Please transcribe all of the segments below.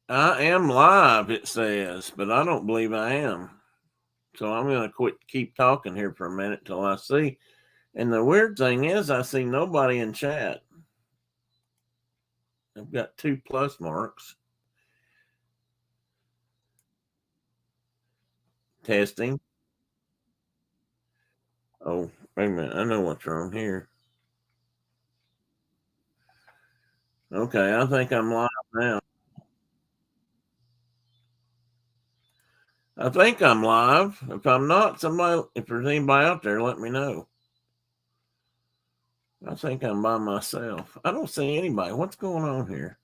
I am live, it says, but I don't believe I am. So I'm going to keep talking here for a minute till I see. And the weird thing is, I see nobody in chat. I've got 2 plus marks. Testing. Oh, wait a minute. I know what's wrong here. Okay, I think I'm live now. I think I'm live. If I'm not, if there's anybody out there, let me know. I think I'm by myself. I don't see anybody. What's going on here?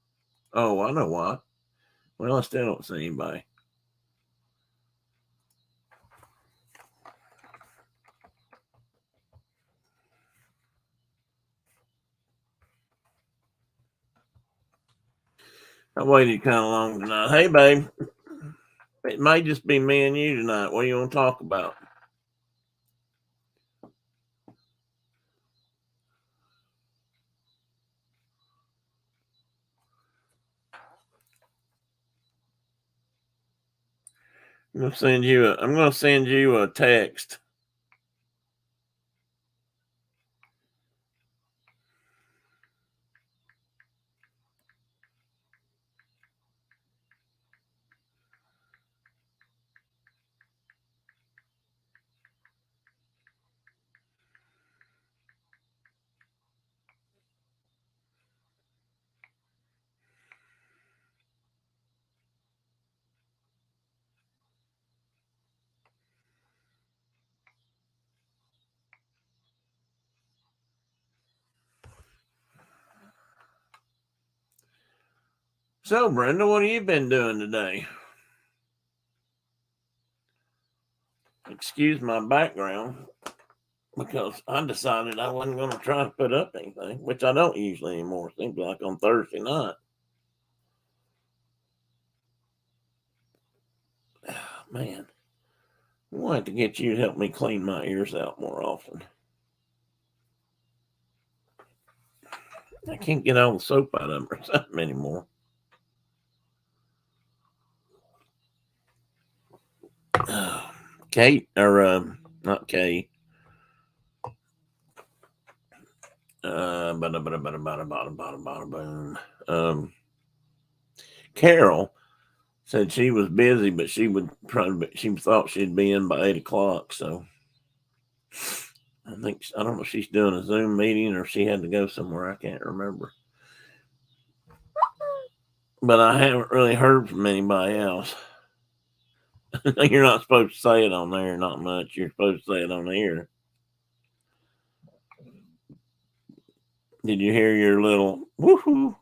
Oh, I know what. Well, I still don't see anybody. I waited kind of long tonight. Hey, babe. It may just be me and you tonight. What do you want to talk about? I'm gonna send you a text. So, Brenda, what have you been doing today? Excuse my background because I decided I wasn't going to try to put up anything, which I don't usually anymore. Seems like on Thursday night. Man, I want to get you to help me clean my ears out more often. I can't get all the soap out of them or something anymore. Kate, or not Kate. Carol said she was busy, but she thought she'd be in by 8 o'clock. So I don't know if she's doing a Zoom meeting or if she had to go somewhere. I can't remember. But I haven't really heard from anybody else. You're not supposed to say it on there, not much. You're supposed to say it on the air. Did you hear your little woohoo?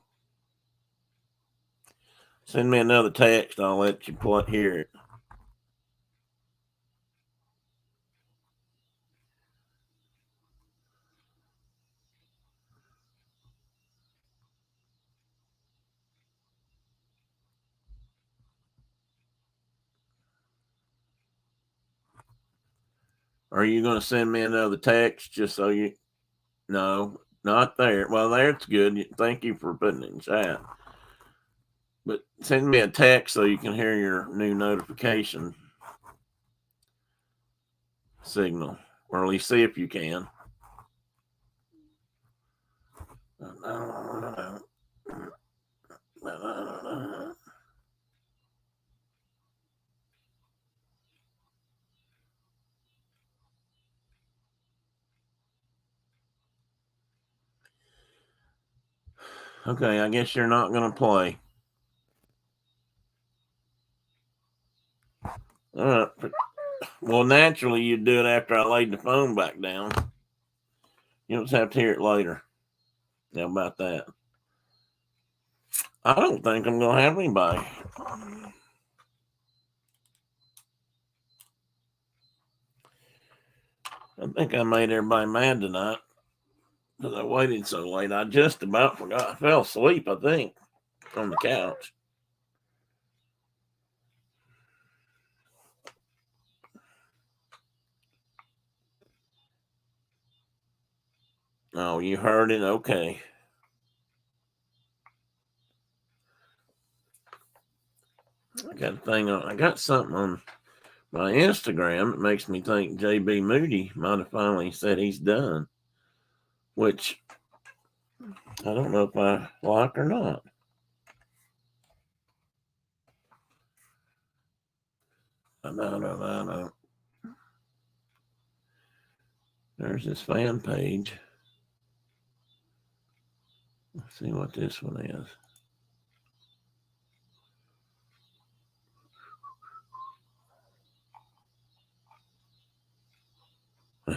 Send me another text. I'll let you hear it. Are you going to send me another text just so you? No, not there. Well, there's good. Thank you for putting it in chat. But send me a text so you can hear your new notification signal, or at least see if you can. Okay, I guess you're not going to play. All right. Well, naturally, you'd do it after I laid the phone back down. You'll just have to hear it later. How about that? I don't think I'm going to have anybody. I think I made everybody mad tonight because I waited so late. I just about forgot. I fell asleep, I think, on the couch. Oh, you heard it? Okay. I got a thing on. I got something on my Instagram. It makes me think JB Moody might have finally said he's done, which I don't know if I like or not. I know. There's this fan page. Let's see what this one is.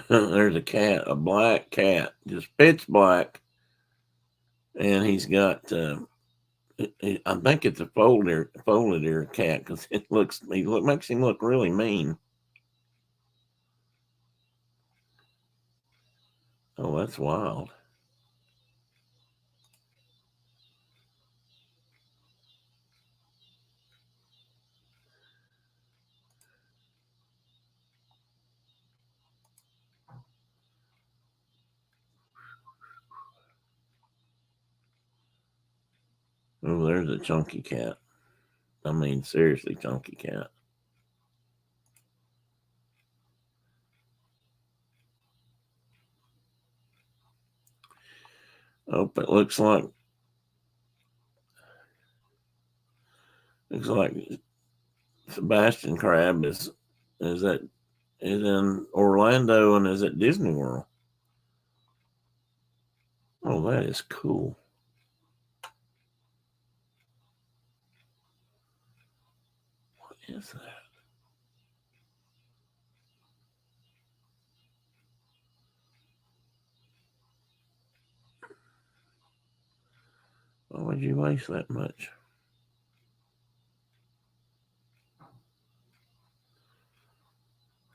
There's a cat, a black cat, just pitch black, and he's got. I think it's a folded ear cat because makes him look really mean. Oh, that's wild. Oh, there's a chunky cat. I mean, seriously, chunky cat. Oh, it looks like Sebastian Crab is in Orlando and is at Disney World. Oh, that is cool. What is that? Why would you waste that much?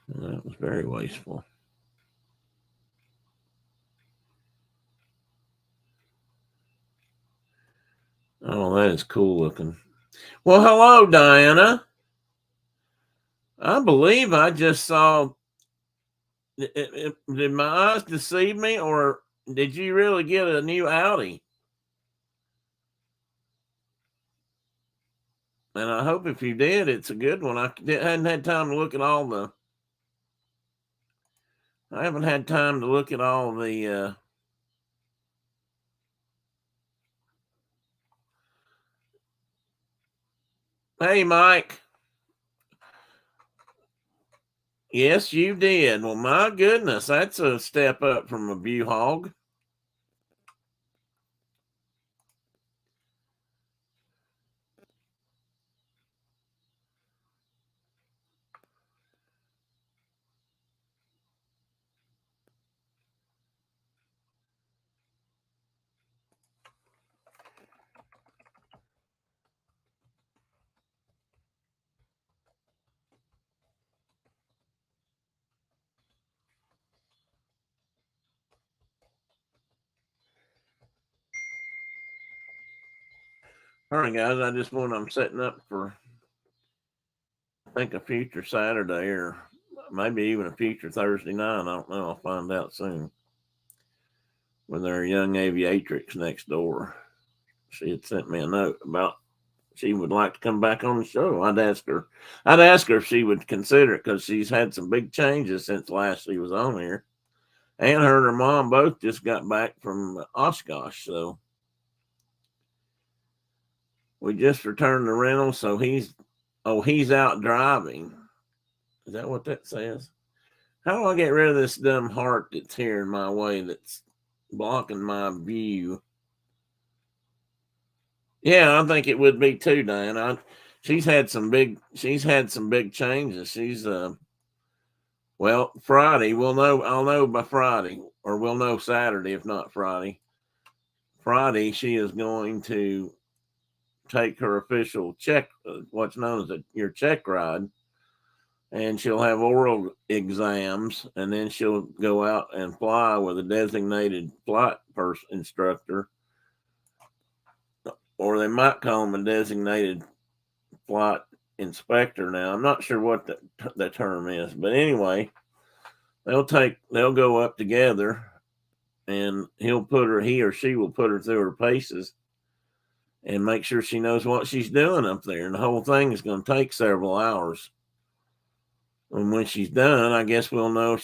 Well, that was very wasteful. Oh, that is cool looking. Well, hello, Diana. I believe I just saw. Did my eyes deceive me, or did you really get a new Audi? And I hope if you did, it's a good one. I hadn't had time to look at all the. I haven't had time to look at all the. Hey, Mike. Yes, you did. Well, my goodness, that's a step up from a view hog. All right, guys. I'm setting up for, I think, a future Saturday or maybe even a future Thursday night. I don't know. I'll find out soon. With our young aviatrix next door, she had sent me a note about she would like to come back on the show. I'd ask her if she would consider it because she's had some big changes since last she was on here. And her and her mom both just got back from Oshkosh, so we just returned the rental. So he's out driving. Is that what that says? How do I get rid of this dumb heart that's here in my way that's blocking my view? Yeah, I think it would be too, Diane. She's had some big changes. She's well, Friday, I'll know by Friday, or we'll know Saturday if not Friday. Friday she is going to take her official check, what's known as your check ride, and she'll have oral exams, and then she'll go out and fly with a designated flight instructor, or they might call him a designated flight inspector. Now I'm not sure what the term is, but anyway, they'll go up together, and he or she will put her through her paces, and make sure she knows what she's doing up there. And the whole thing is going to take several hours. And when she's done, I guess we'll know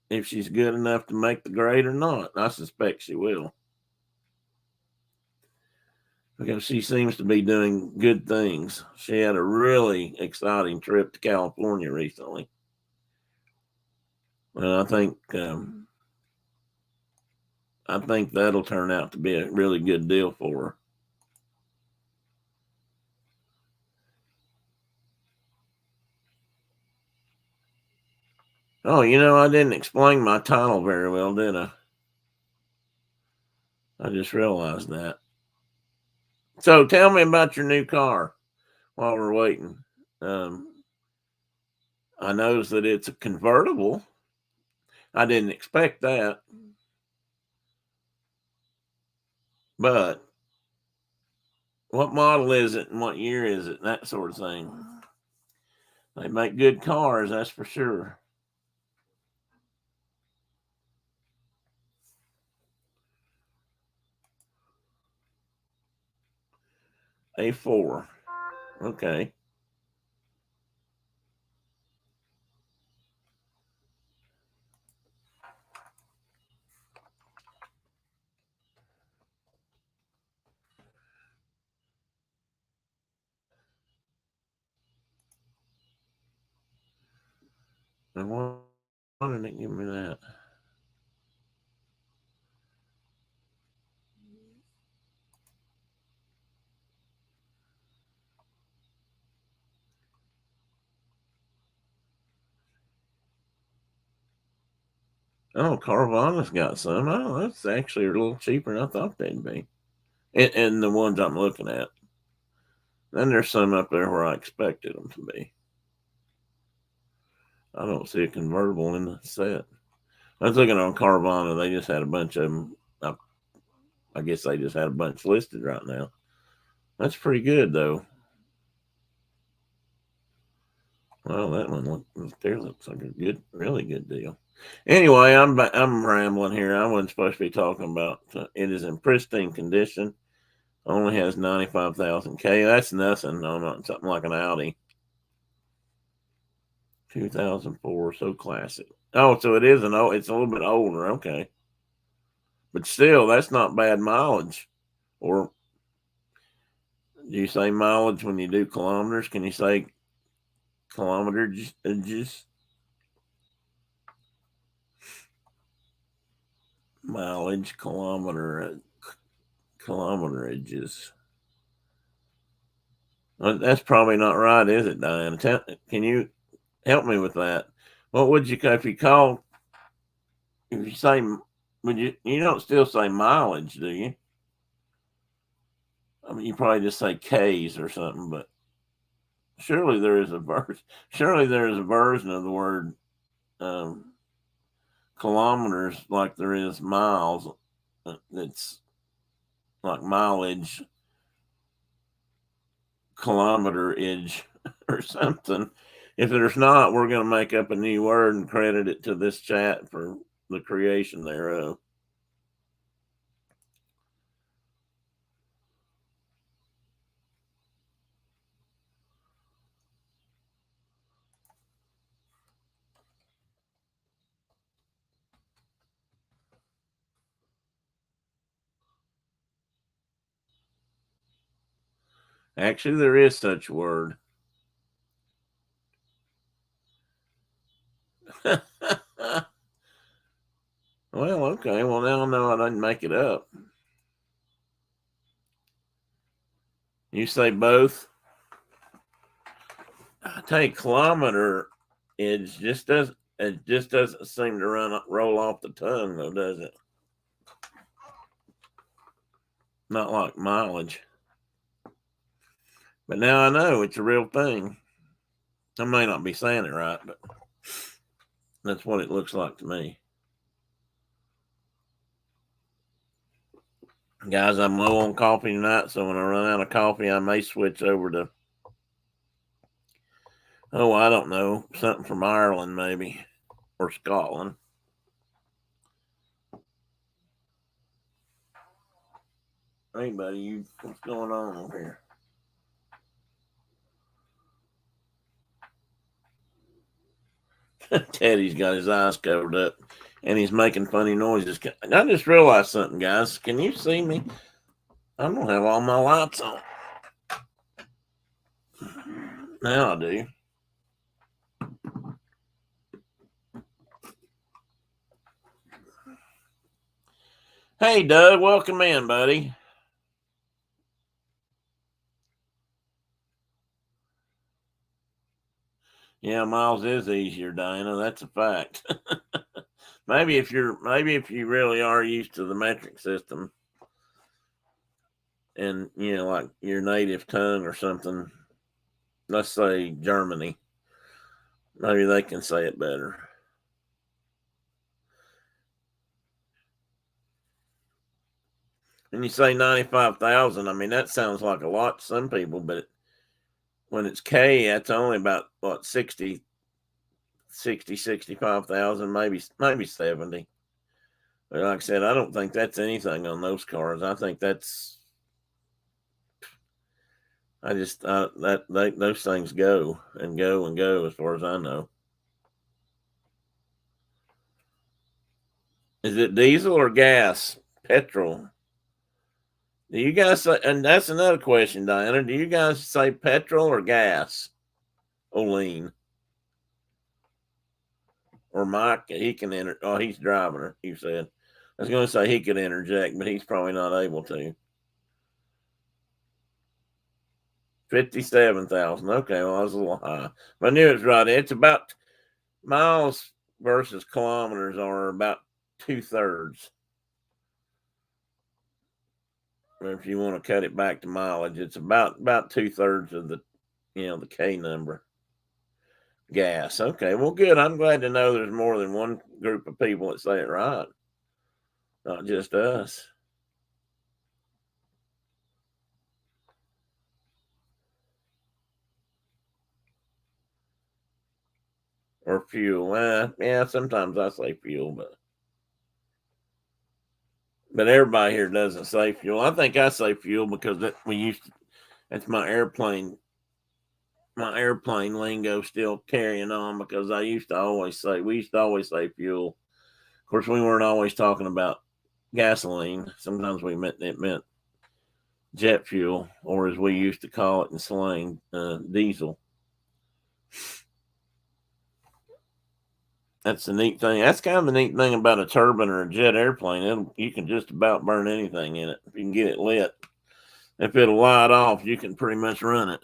if she's good enough to make the grade or not. I suspect she will, because she seems to be doing good things. She had a really exciting trip to California recently. And I think that'll turn out to be a really good deal for her. Oh, I didn't explain my title very well, did I? I just realized that. So tell me about your new car while we're waiting. I noticed that it's a convertible. I didn't expect that. But what model is it and what year is it? That sort of thing. They make good cars, that's for sure. A4. Okay. And why didn't it give me that? Oh, Carvana's got some. Oh, that's actually a little cheaper than I thought they'd be. And the ones I'm looking at. Then there's some up there where I expected them to be. I don't see a convertible in the set. I was looking on Carvana. They just had a bunch of them. I guess they just had a bunch listed right now. That's pretty good, though. Well, that one looks like a good, really good deal. Anyway, I'm rambling here. I wasn't supposed to be talking about. It is in pristine condition. Only has 95,000 K. That's nothing. No, not something like an Audi. 2004, so classic. Oh, so it is it's a little bit older. Okay, but still, that's not bad mileage. Or do you say mileage when you do kilometers? Can you say kilometers? Mileage, kilometerages. Well, that's probably not right, is it, Diane? Can you help me with that? What would you if you call if you say would you don't still say mileage, do you? I mean, you probably just say K's or something, but surely there is a version of the word um, kilometers like there is miles. It's like mileage, kilometerage, or something. If there's not, we're going to make up a new word and credit it to this chat for the creation thereof. Actually, there is such a word. Well, okay. Well, now I know I didn't make it up. You say both? I take kilometer. It just doesn't seem to roll off the tongue, though, does it? Not like mileage. But now I know it's a real thing. I may not be saying it right, but that's what it looks like to me. Guys, I'm low on coffee tonight, so when I run out of coffee, I may switch over to, I don't know, something from Ireland maybe, or Scotland. Hey, buddy, what's going on over here? Teddy's got his eyes covered up and he's making funny noises. I just realized something, guys. Can you see me? I don't have all my lights on. Now I do. Hey, Doug, welcome in, buddy. Yeah, Miles is easier, Diana. That's a fact. maybe if you really are used to the metric system and like your native tongue or something, let's say Germany, maybe they can say it better. And you say 95,000, I mean, that sounds like a lot to some people, but when it's K, that's only about, what, 65,000, maybe 70. But like I said, I don't think that's anything on those cars. I think those things go and go and go as far as I know. Is it diesel or gas? Petrol? Do you guys say, and that's another question, Diana, do you guys say petrol or gas? Olean. Or Mike, he can enter. Oh, he's driving her, you said. I was going to say he could interject, but he's probably not able to. 57,000. Okay, well, I was a little high. But I knew it was right. It's about miles versus kilometers are about 2/3. If you want to cut it back to mileage, it's about 2/3 of the the K number. Gas. Okay, well, good. I'm glad to know there's more than one group of people that say it right, not just us. Or fuel. Yeah, sometimes I say fuel, but everybody here doesn't say fuel. I think I say fuel because that's my airplane lingo still carrying on because we used to always say fuel. Of course, we weren't always talking about gasoline. Sometimes it meant jet fuel, or as we used to call it in slang, diesel. That's the neat thing. That's kind of the neat thing about a turbine or a jet airplane. You can just about burn anything in it if you can get it lit. If it'll light off, you can pretty much run it.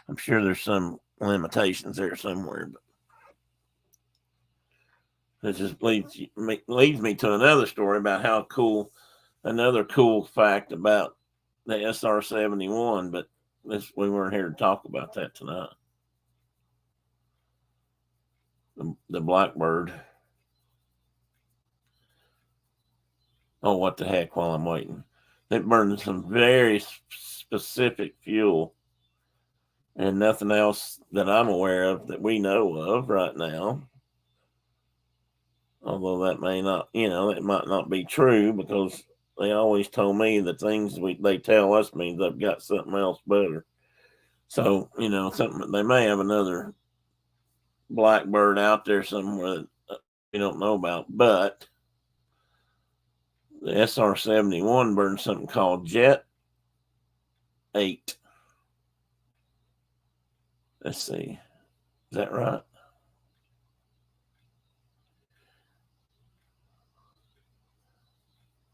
I'm sure there's some limitations there somewhere, but it just leads me to another story about another cool fact about the SR-71, but we weren't here to talk about that tonight. The Blackbird. Oh, what the heck, while I'm waiting. It burns some very specific fuel and nothing else that I'm aware of that we know of right now. Although that may not, it might not be true because they always told me the things they tell us means they've got something else better. So, something they may have another Blackbird out there somewhere that we don't know about. But the SR-71 burns something called Jet 8. Let's see. Is that right?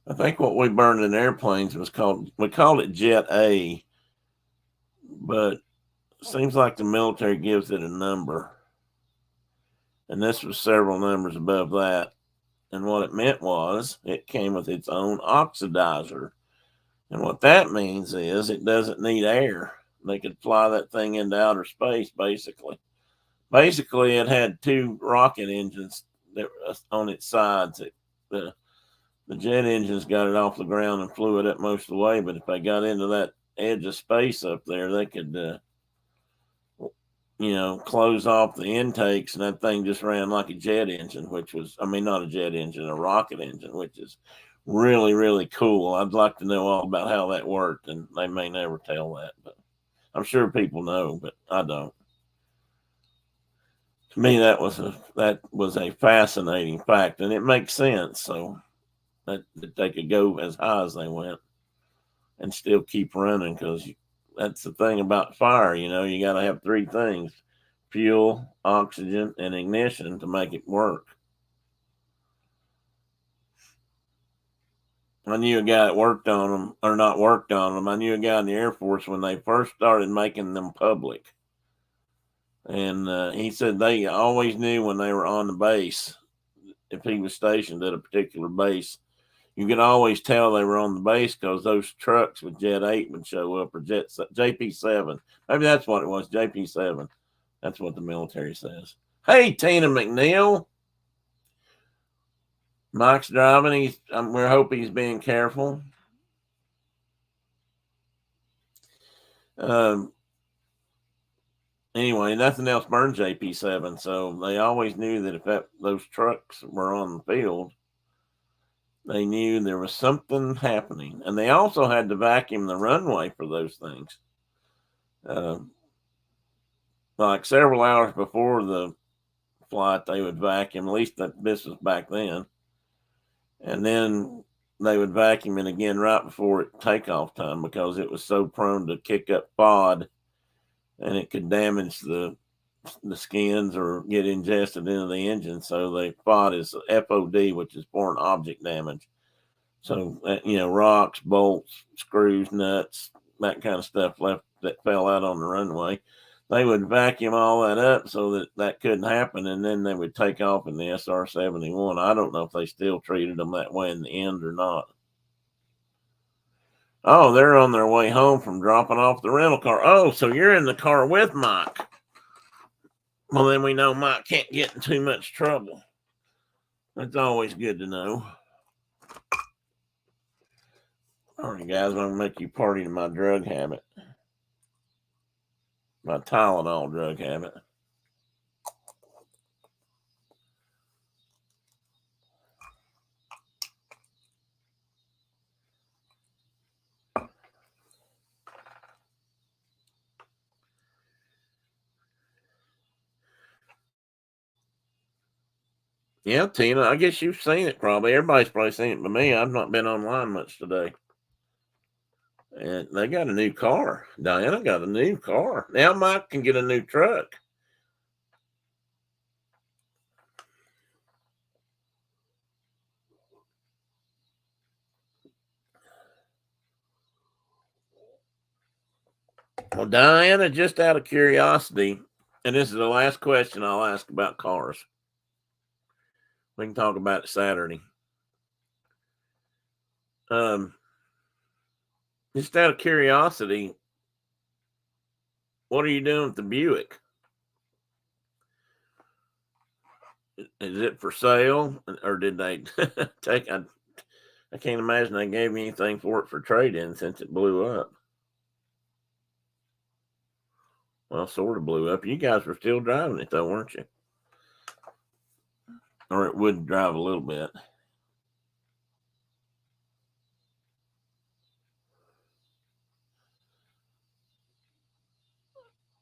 I think what we burned in airplanes we called it Jet A, but it seems like the military gives it a number. And this was several numbers above that. And what it meant was it came with its own oxidizer. And what that means is it doesn't need air. They could fly that thing into outer space, basically. Basically, it had two rocket engines that were on its sides. The jet engines got it off the ground and flew it up most of the way. But if they got into that edge of space up there, they could, close off the intakes, and that thing just ran like a jet engine, not a jet engine, a rocket engine, which is really, really cool. I'd like to know all about how that worked, and they may never tell that, but I'm sure people know, but I don't. To me, that was a fascinating fact, and it makes sense. So that they could go as high as they went and still keep running, because that's the thing about fire. You got to have three things: fuel, oxygen, and ignition to make it work. I knew a guy that worked on them, or not worked on them. I knew a guy in the Air Force when they first started making them public. And he said they always knew when they were on the base, if he was stationed at a particular base, you could always tell they were on the base because those trucks with Jet 8 would show up, or JP 7. Maybe that's what it was, JP 7. That's what the military says. Hey, Tina McNeil. Mike's driving. We hope he's being careful. Anyway, nothing else burned JP 7, so they always knew that if those trucks were on the field, they knew there was something happening. And they also had to vacuum the runway for those things. Like several hours before the flight, they would vacuum. At least this was back then. And then they would vacuum it again right before takeoff time, because it was so prone to kick up FOD, and it could damage the skins or get ingested into the engine. So the FOD is FOD, which is foreign object damage. So rocks, bolts, screws, nuts, that kind of stuff that fell out on the runway. They would vacuum all that up so that couldn't happen, and then they would take off in the SR-71. I don't know if they still treated them that way in the end or not. Oh, they're on their way home from dropping off the rental car. Oh, so you're in the car with Mike. Well, then we know Mike can't get in too much trouble. That's always good to know. All right, guys, I'm going to make you party to my drug habit. My Tylenol drug habit. Yeah, Tina, I guess you've seen it probably. Everybody's probably seen it but me. I've not been online much today. And they got a new car. Diana got a new car. Now Mike can get a new truck. Well, Diana, just out of curiosity, and this is the last question I'll ask about cars. We can talk about it Saturday. Just out of curiosity, what are you doing with the Buick? Is it for sale, or did they take? I can't imagine they gave me anything for it for trade-in since it blew up. Well, sort of blew up. You guys were still driving it though, weren't you? Or it would drive a little bit.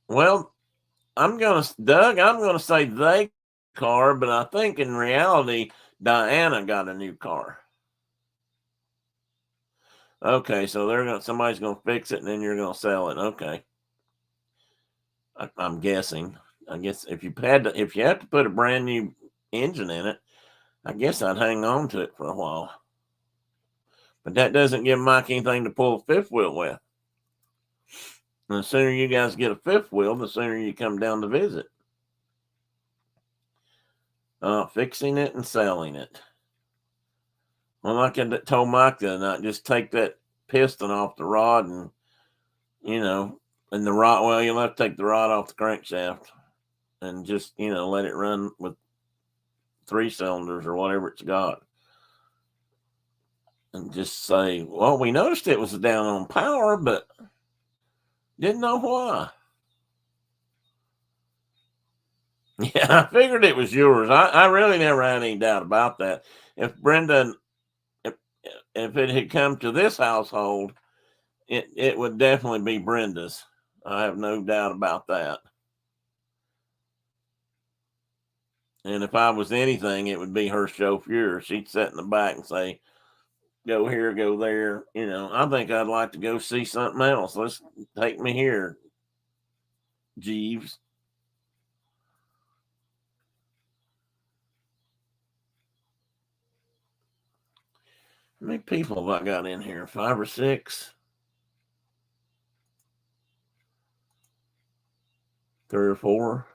Well, I'm gonna say they car, but I think in reality Diana got a new car. Okay, so somebody's gonna fix it and then you're gonna sell it. Okay. I'm guessing. I guess if you have to put a brand new engine in it, I guess I'd hang on to it for a while. But that doesn't give Mike anything to pull a fifth wheel with. And the sooner you guys get a fifth wheel, the sooner you come down to visit. Fixing it and selling it. Well, like I told Mike the other night, just take that piston off the rod and, and the rod, well, you'll have to take the rod off the crankshaft and just, let it run with 3 cylinders or whatever it's got. And just say, well, we noticed it was down on power, but didn't know why. Yeah, I figured it was yours. I really never had any doubt about that. If Brenda, if it had come to this household, it would definitely be Brenda's. I have no doubt about that. And if I was anything, it would be her chauffeur. She'd sit in the back and say, go here, go there. I think I'd like to go see something else. Let's take me here, Jeeves. How many people have I got in here? 5 or 6? 3 or 4?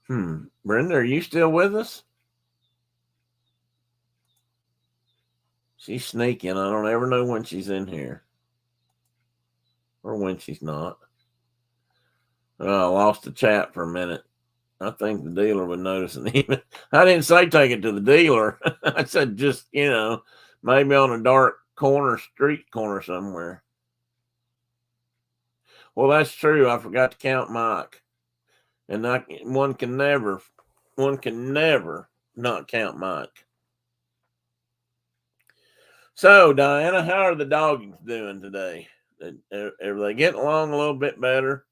Brenda, are you still with us? She's sneaking. I don't ever know when she's in here or when she's not. I lost the chat for a minute. I think the dealer would notice it. Even I didn't say take it to the dealer. I said just, maybe on a dark street corner somewhere. Well, that's true. I forgot to count Mike. And one can never not count Mike. So, Diana, how are the doggies doing today? Are they getting along a little bit better?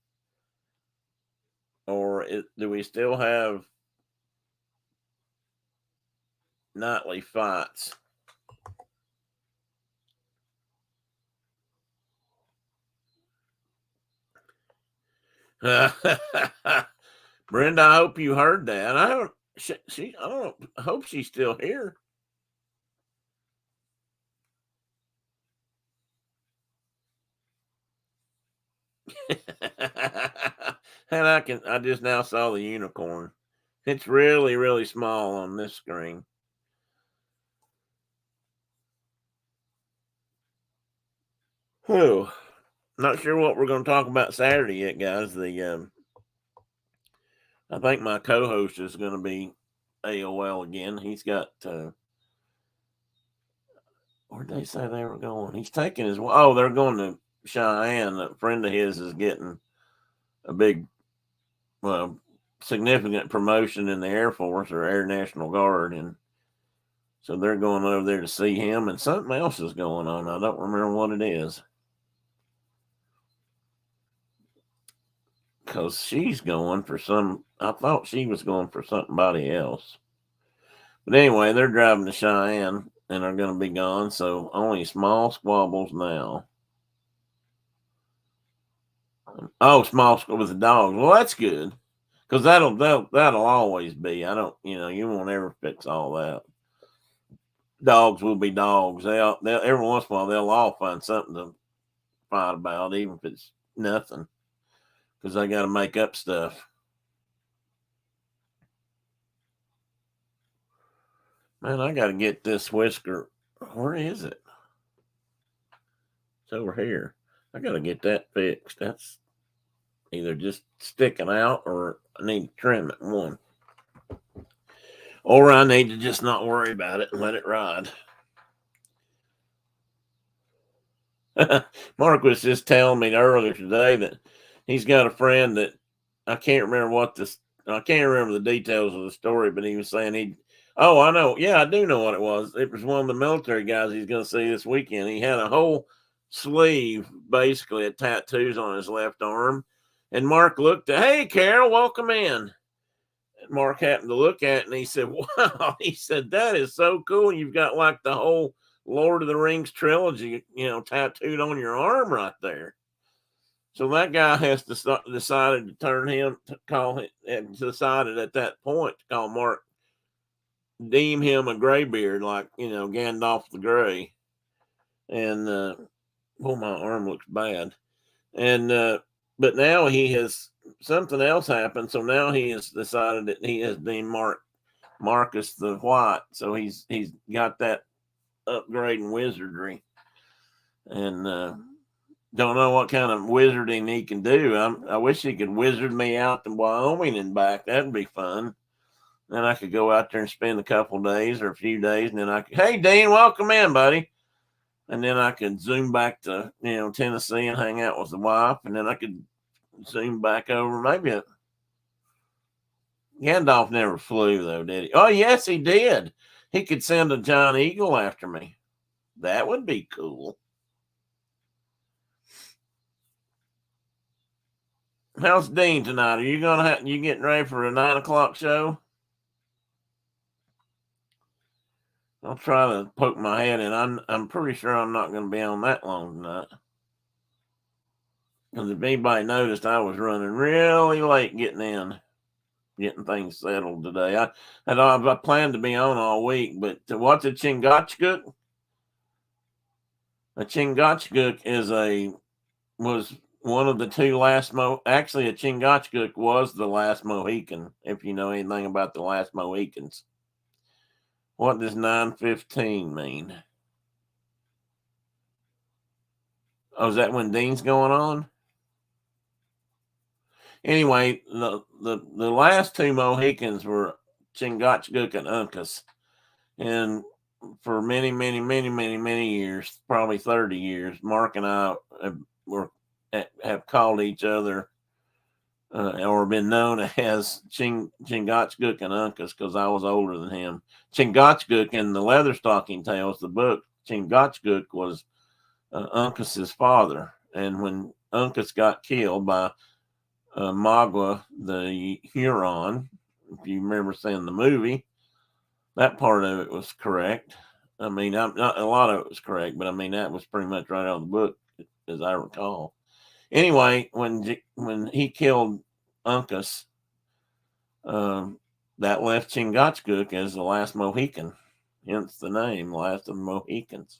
Or do we still have nightly fights? Brenda, I hope you heard that. I hope she's still here. And I just now saw the unicorn. It's really, really small on this screen. Not sure what we're going to talk about Saturday yet, guys. I think my co-host is going to be AOL again. He's got where'd they say they were going? He's taking his. Oh, they're going to Cheyenne. A friend of his is getting a big, significant promotion in the Air Force or Air National Guard, and so they're going over there to see him. And something else is going on. I don't remember what it is. Because she's going for I thought she was going for somebody else. But anyway, they're driving to Cheyenne and are going to be gone. So only small squabbles now. Oh, small with the dogs. Well, that's good. Because that'll always be. I don't, you won't ever fix all that. Dogs will be dogs. They'll every once in a while they'll all find something to fight about, even if it's nothing. Because I got to make up stuff. Man, I got to get this whisker. Where is it? It's over here. I got to get that fixed. That's either just sticking out or I need to trim it one. Or I need to just not worry about it and let it ride. Mark was just telling me earlier today that he's got a friend that I can't remember the details of the story, but he was saying oh, I know. Yeah, I do know what it was. It was one of the military guys he's going to see this weekend. He had a whole sleeve, basically, of tattoos on his left arm. And Mark looked at, hey, Carol, welcome in. And Mark happened to look at it, and he said, wow. He said, that is so cool. You've got like the whole Lord of the Rings trilogy, tattooed on your arm right there. So that guy has decided to decided at that point to call Mark, deem him a graybeard, like, Gandalf the Grey. And, my arm looks bad. And, but now something else happened. So now he has decided that he has deemed Marcus the White. So he's got that upgrade in wizardry. And, don't know what kind of wizarding he can do. I wish he could wizard me out to Wyoming and back. That'd be fun. Then I could go out there and spend a couple days or a few days, and then hey, Dean, welcome in, buddy. And then I could zoom back to, Tennessee and hang out with the wife, and then I could zoom back over. Maybe Gandalf never flew, though, did he? Oh, yes, he did. He could send a giant eagle after me. That would be cool. How's Dean tonight? Are you you getting ready for a 9 o'clock show? I'll try to poke my head in. I'm pretty sure I'm not going to be on that long tonight. Because if anybody noticed, I was running really late getting things settled today. I planned to be on all week, but what's a Chingachgook? A Chingachgook was one of the two last actually a Chingachgook was the last Mohican, if you know anything about the last Mohicans. What does 915 mean? Oh, is that when Dean's going on? Anyway, the last two Mohicans were Chingachgook and Uncas. And for many years, probably 30 years, Mark and I have called each other or been known as Chingachgook and Uncas because I was older than him. Chingachgook in the Leatherstocking Tales, the book, Chingachgook was Uncas's father. And when Uncas got killed by Magua the Huron, if you remember seeing the movie, that part of it was correct. I mean, not a lot of it was correct, but I mean that was pretty much right out of the book, as I recall. Anyway, when he killed Uncas, that left Chingachgook as the last Mohican, hence the name, Last of the Mohicans.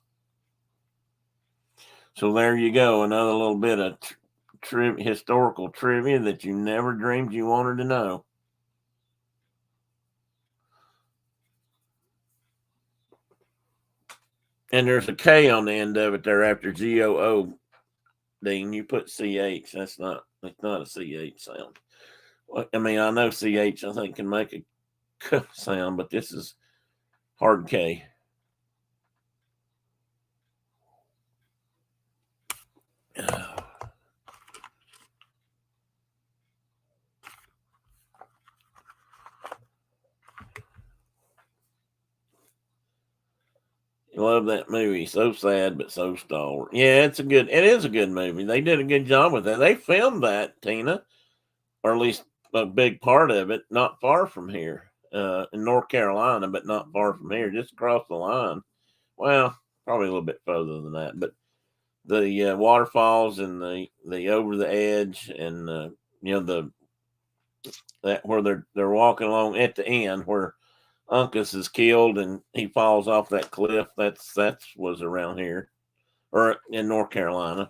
So there you go, another little bit of historical trivia that you never dreamed you wanted to know. And there's a K on the end of it there after GOO. Dean, you put CH. That's not a CH sound. I mean, I know CH, I think, can make a K sound, but this is hard K. Love that movie. So sad, but so stalwart. Yeah, it is a good movie. They did a good job with that. They filmed that, Tina, or at least a big part of it, not far from here, in North Carolina, but not far from here, just across the line. Well, probably a little bit further than that, but the waterfalls and the over the edge and that where they're walking along at the end where Uncas is killed and he falls off that cliff. That was around here or in North Carolina.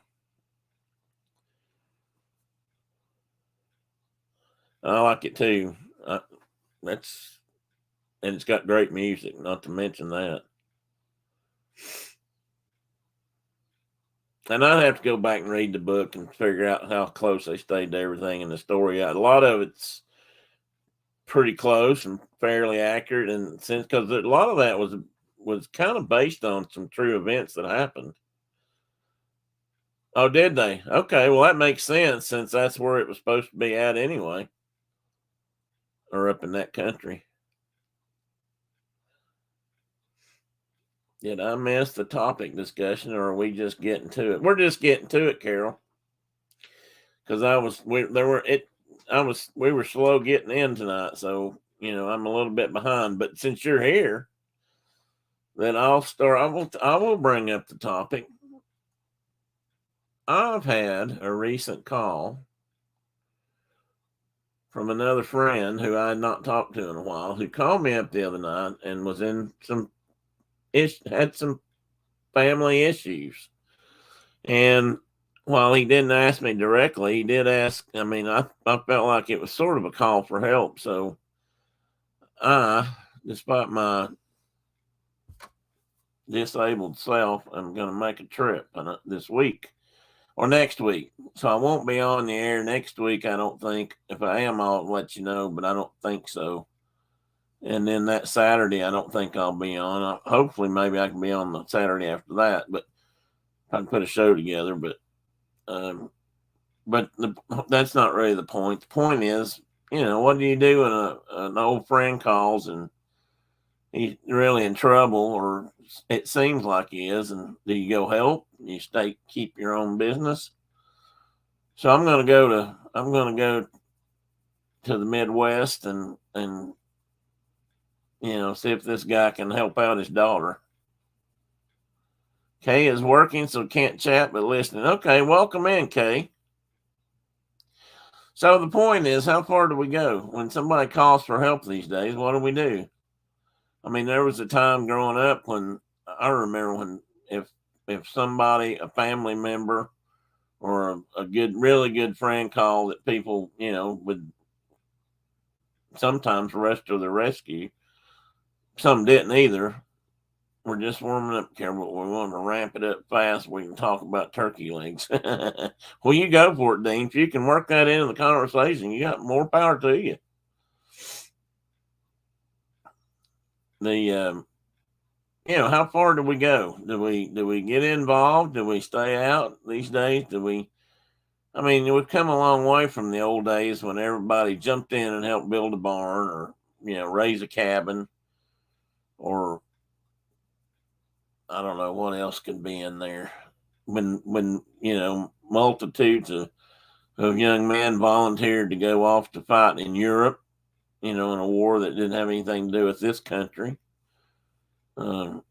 I like it too. And it's got great music. Not to mention that. And I'd have to go back and read the book and figure out how close they stayed to everything in the story. A lot of it's pretty close and fairly accurate, and since because a lot of that was kind of based on some true events that happened. Oh, did they? Okay, well that makes sense since that's where it was supposed to be at anyway, or up in that country. Did I miss the topic discussion, or are we just getting to it? We're just getting to it, Carol. Because we were slow getting in tonight, so I'm a little bit behind. But since you're here, then I'll start. I will bring up the topic. I've had a recent call from another friend who I had not talked to in a while, who called me up the other night and was in had some family issues. And while he didn't ask me directly, he did ask. I mean, I felt like it was sort of a call for help. So despite my disabled self, I'm going to make a trip this week or next week. So I won't be on the air next week, I don't think. If I am, I'll let you know, but I don't think so. And then that Saturday, I don't think I'll be on. Hopefully, maybe I can be on the Saturday after that, but I can put a show together. But that's not really the point. The point is, what do you do when an old friend calls and he's really in trouble, or it seems like he is. And do you go help? You keep your own business. So I'm going to go to the Midwest and see if this guy can help out his daughter. Kay is working, so can't chat but listening. Okay, welcome in, Kay. So the point is, how far do we go? When somebody calls for help these days, what do? I mean, there was a time growing up when I remember when if somebody, a family member or a really good friend called, that people, would sometimes rush to the rescue. Some didn't either. We're just warming up, Carol, but we want to ramp it up fast. We can talk about turkey legs. Well, you go for it, Dean. If you can work that into the conversation, you got more power to you. How far do we go? Do we get involved? Do we stay out these days? I mean, we've come a long way from the old days when everybody jumped in and helped build a barn, or raise a cabin, or I don't know what else could be in there. When multitudes of young men volunteered to go off to fight in Europe, in a war that didn't have anything to do with this country. I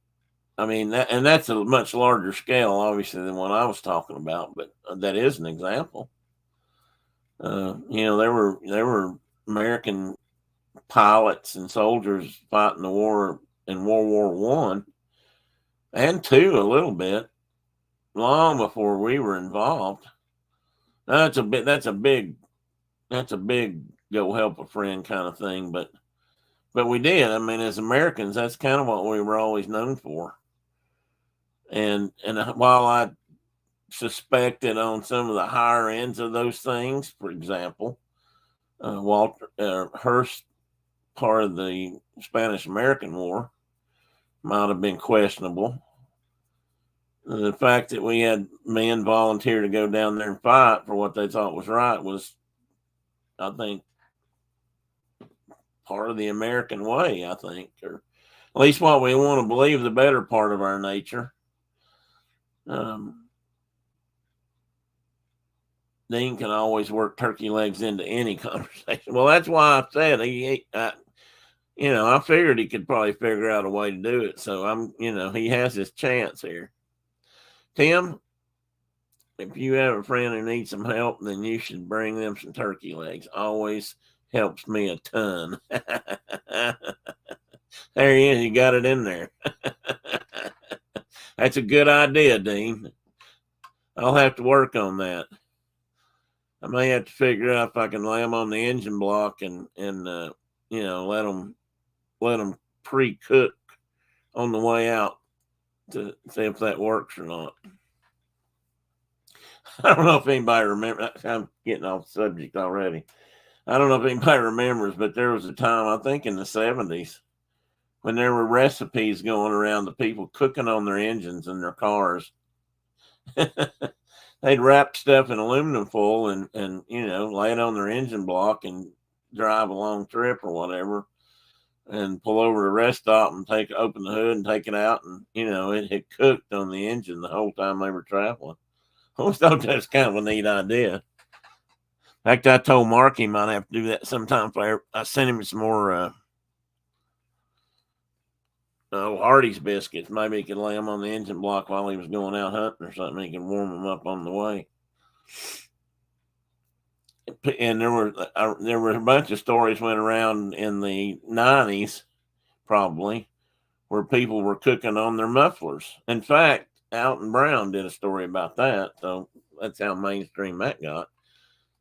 mean, that's a much larger scale, obviously, than what I was talking about, but that is an example. There were American pilots and soldiers fighting the war in World War One and two a little bit, long before we were involved. That's a big go help a friend kind of thing, but we did. I mean, as Americans, that's kind of what we were always known for. And while I suspected on some of the higher ends of those things, for example, Walter Hearst, part of the Spanish American War, might have been questionable. The fact that we had men volunteer to go down there and fight for what they thought was right was, I think, part of the American way, I think, or at least what we want to believe, the better part of our nature. Dean can always work turkey legs into any conversation. Well, that's why I said I figured he could probably figure out a way to do it. So he has his chance here. Tim, if you have a friend who needs some help, then you should bring them some turkey legs. Always helps me a ton. There he is. You got it in there. That's a good idea, Dean. I'll have to work on that. I may have to figure out if I can lay them on the engine block and let them pre-cook on the way out to see if that works or not. I don't know if anybody remembers. I'm getting off subject already. I don't know if anybody remembers, but there was a time, I think in the 70s, when there were recipes going around of people cooking on their engines in their cars. They'd wrap stuff in aluminum foil and lay it on their engine block and drive a long trip or whatever, and pull over to a rest stop and open the hood and take it out, and it had cooked on the engine the whole time they were traveling. I always thought that's kind of a neat idea. In fact, I told Mark he might have to do that sometime. I sent him some more Hardee's biscuits. Maybe he could lay them on the engine block while he was going out hunting or something. He could warm them up on the way. And there were a bunch of stories went around in the 90s, probably, where people were cooking on their mufflers. In fact, Alton Brown did a story about that. So that's how mainstream that got.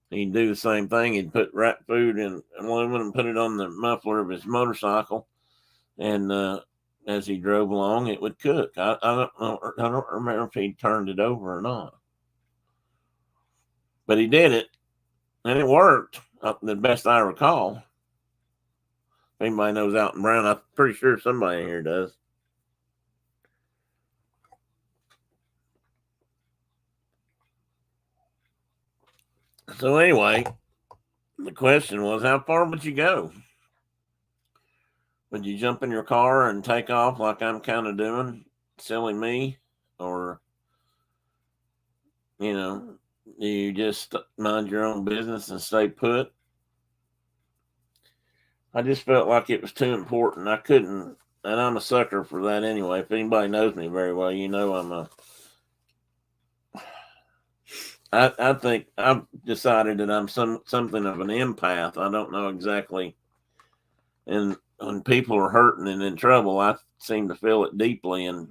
He'd do the same thing. He'd wrap food in aluminum and put it on the muffler of his motorcycle, and as he drove along, it would cook. I don't remember if he turned it over or not, but he did it, and it worked. The best I recall. If anybody knows Alton Brown, I'm pretty sure somebody here does. So anyway, the question was, how far would you go? Would you jump in your car and take off like I'm kind of doing, silly me? Or, do you just mind your own business and stay put? I just felt like it was too important. I couldn't, and I'm a sucker for that anyway. If anybody knows me very well, I think I've decided that I'm something of an empath. I don't know exactly. And when people are hurting and in trouble, I seem to feel it deeply. And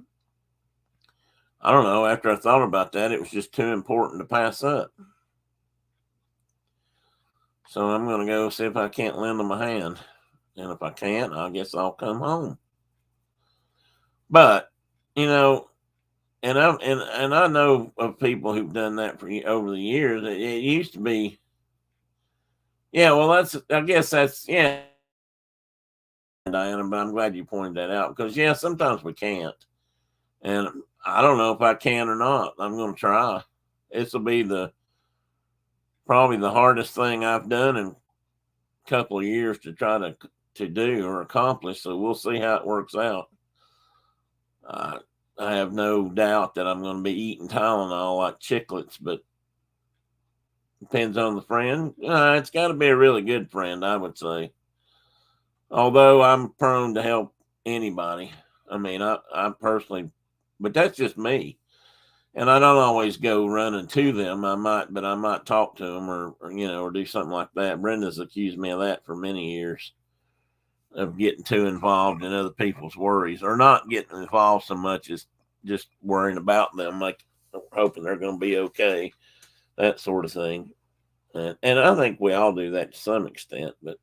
I don't know, after I thought about that, it was just too important to pass up. So I'm going to go see if I can't lend them a hand. And if I can't, I guess I'll come home. But, and I know of people who've done that for over the years. It used to be, yeah. Well, I guess that's Diana. But I'm glad you pointed that out because sometimes we can't, and I don't know if I can or not. I'm going to try. This will be probably the hardest thing I've done in a couple of years to try to do or accomplish. So we'll see how it works out. I have no doubt that I'm going to be eating Tylenol like chiclets, but depends on the friend. It's got to be a really good friend, I would say. Although I'm prone to help anybody. I mean, I personally, but that's just me. And I don't always go running to them. I might talk to them or do something like that. Brenda's accused me of that for many years, of getting too involved in other people's worries, or not getting involved so much as just worrying about them, like hoping they're going to be okay, that sort of thing. And I think we all do that to some extent, but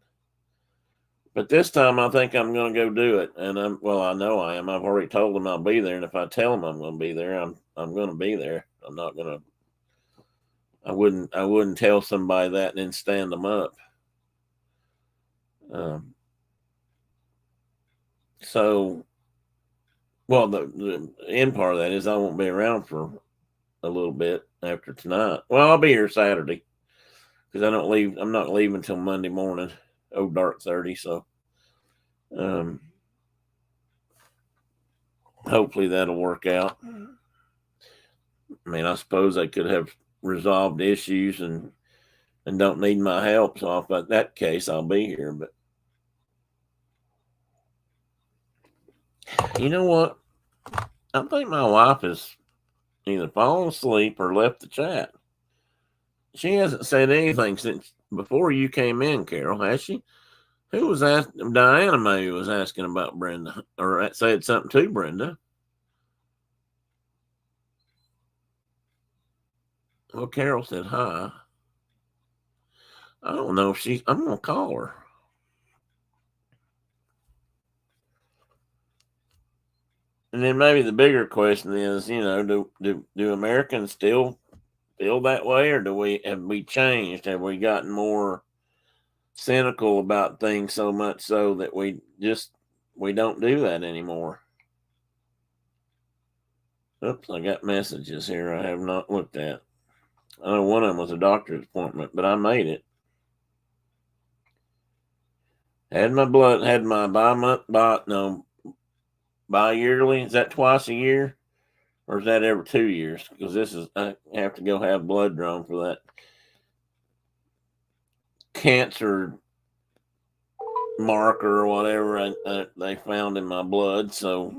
this time I think I'm going to go do it. And I know I am. I've already told them I'll be there. And if I tell them I'm going to be there, I'm going to be there. I'm not going to, I wouldn't tell somebody that and then stand them up. So, well, the end part of that is I won't be around for a little bit after tonight. Well, I'll be here Saturday because I'm not leaving until Monday morning, dark 30. So, hopefully that'll work out. I mean, I suppose they could have resolved issues and don't need my help. So if that case, I'll be here. But you know what? I think my wife has either fallen asleep or left the chat. She hasn't said anything since before you came in, Carol, has she? Who was asking? Diana May was asking about Brenda, or said something to Brenda. Well, Carol said hi. I don't know if I'm going to call her. And then maybe the bigger question is, do Americans still feel that way, or have we changed? Have we gotten more cynical about things so much so that we don't do that anymore? Oops, I got messages here I have not looked at. I know one of them was a doctor's appointment, but I made it. Had my bi-yearly. Is that twice a year? Or is that every 2 years? Because I have to go have blood drawn for that cancer marker or whatever they found in my blood. So,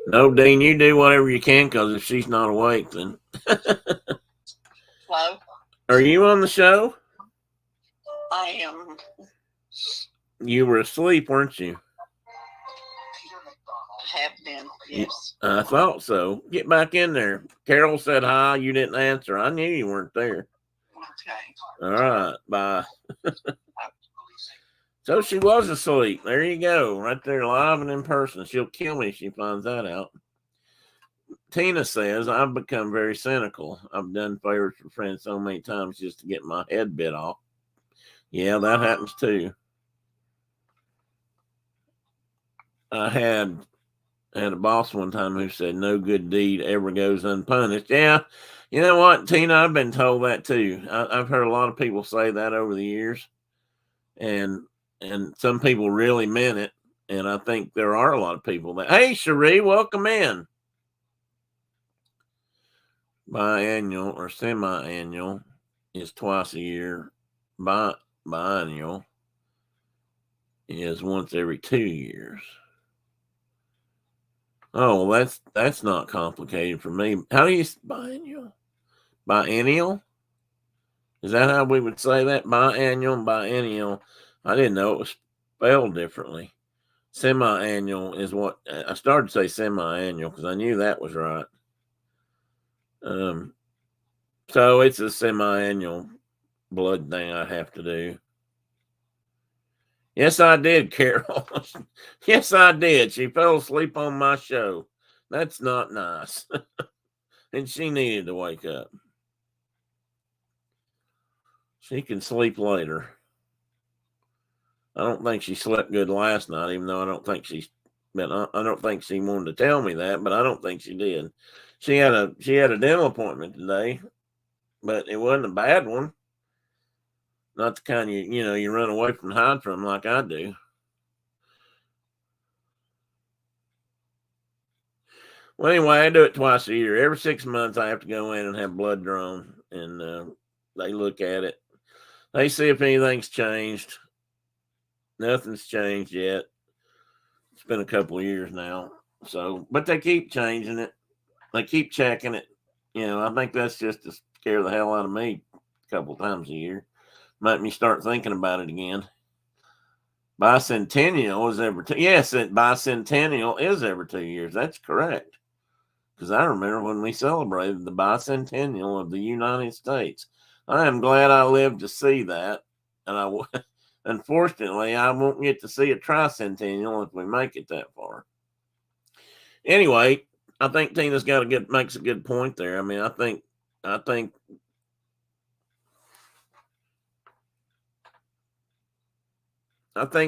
no, Dean, you do whatever you can, because if she's not awake, then. Hello? Are you on the show? I am. You were asleep, weren't you? Have been, yes. I thought so. Get back in there. Carol said hi. You didn't answer. I knew you weren't there. Okay. All right. Bye. So she was asleep. There you go. Right there, live and in person. She'll kill me if she finds that out. Tina says, I've become very cynical. I've done favors for friends so many times just to get my head bit off. Yeah, that happens too. I had a boss one time who said no good deed ever goes unpunished. Yeah, you know what, Tina, I've been told that too. I've heard a lot of people say that over the years. and some people really meant it. And I think there are a lot of people that, hey, Cherie, welcome in. Biannual or semi-annual is twice a year. Biennial is once every 2 years. Oh, well, that's not complicated for me. How do you biennial? Biennial? Is that how we would say that? Biannual and biennial. I didn't know it was spelled differently. Semi-annual is what I started to say semi-annual because I knew that was right. So it's a semi-annual blood thing I have to do. Yes, I did, Carol. Yes, I did. She fell asleep on my show. That's not nice. And she needed to wake up. She can sleep later. I don't think she slept good last night, even though I don't think she wanted to tell me that, but I don't think she did. She had a dental appointment today, but it wasn't a bad one. Not the kind you run away from and hide from like I do. Well, anyway, I do it twice a year. Every 6 months, I have to go in and have blood drawn, and they look at it. They see if anything's changed. Nothing's changed yet. It's been a couple of years now. So, but they keep changing it. They keep checking it. I think that's just to scare the hell out of me a couple times a year. Make me start thinking about it again. Bicentennial is every 2. Yes, bicentennial is every 2 years. That's correct. Because I remember when we celebrated the bicentennial of the United States. I am glad I lived to see that. And unfortunately, I won't get to see a tricentennial if we make it that far. Anyway, I think Tina's makes a good point there. I mean, I think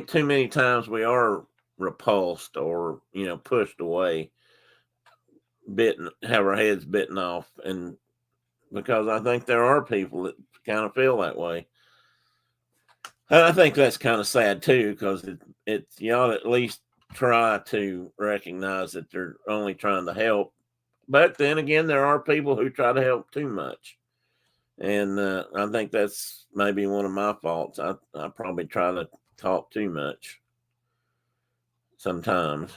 too many times we are repulsed or, pushed away, have our heads bitten off. And because I think there are people that kind of feel that way. And I think that's kind of sad too, because you ought to at least try to recognize that they're only trying to help. But then again, there are people who try to help too much. And I think that's maybe one of my faults. I probably try to talk too much sometimes.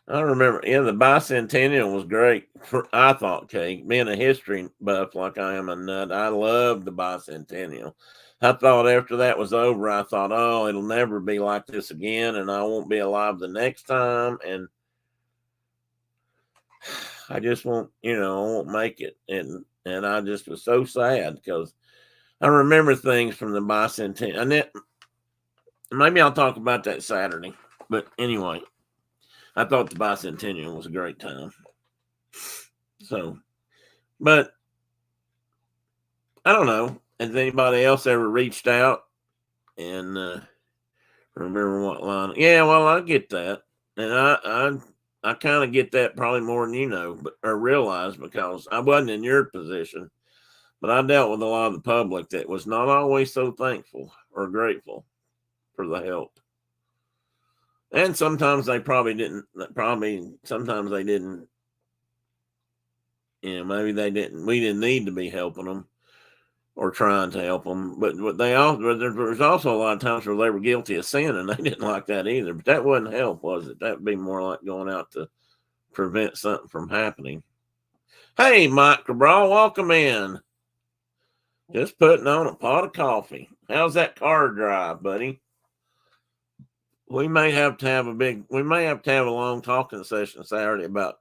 I remember, the bicentennial was great. I thought, Kate, being a history buff like I am a nut, I loved the bicentennial. I thought after that was over, I thought, oh, it'll never be like this again, and I won't be alive the next time, and I just won't, I won't make it. And I just was so sad because I remember things from the bicentennial. And maybe I'll talk about that Saturday. But anyway, I thought the bicentennial was a great time. So, but I don't know. Has anybody else ever reached out and remember what line? Yeah, well, I get that. And I kind of get that probably more than or realize, because I wasn't in your position, but I dealt with a lot of the public that was not always so thankful or grateful for the help. And sometimes they probably didn't. Sometimes they didn't. Maybe they didn't. We didn't need to be helping them or trying to help them. But there's also a lot of times where they were guilty of sin, and they didn't like that either. But that wouldn't help, was it? That would be more like going out to prevent something from happening. Hey, Mike Cabral, welcome in. Just putting on a pot of coffee. How's that car drive, buddy? We may have to have a long talking session Saturday about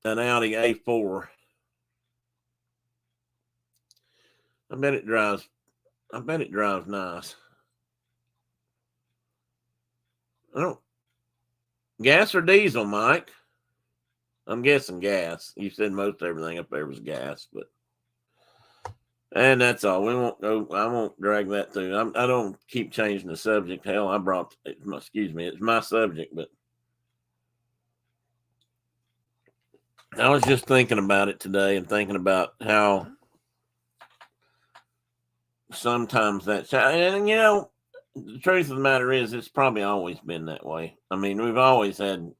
an Audi A4. I bet it drives nice. Oh, gas or diesel, Mike? I'm guessing gas. You said most everything up there was gas, and that's all. I won't drag that through. I don't keep changing the subject. Hell, it's my subject, but I was just thinking about it today and thinking about how sometimes that's, and you know, the truth of the matter is, it's probably always been that way. I mean, we've always had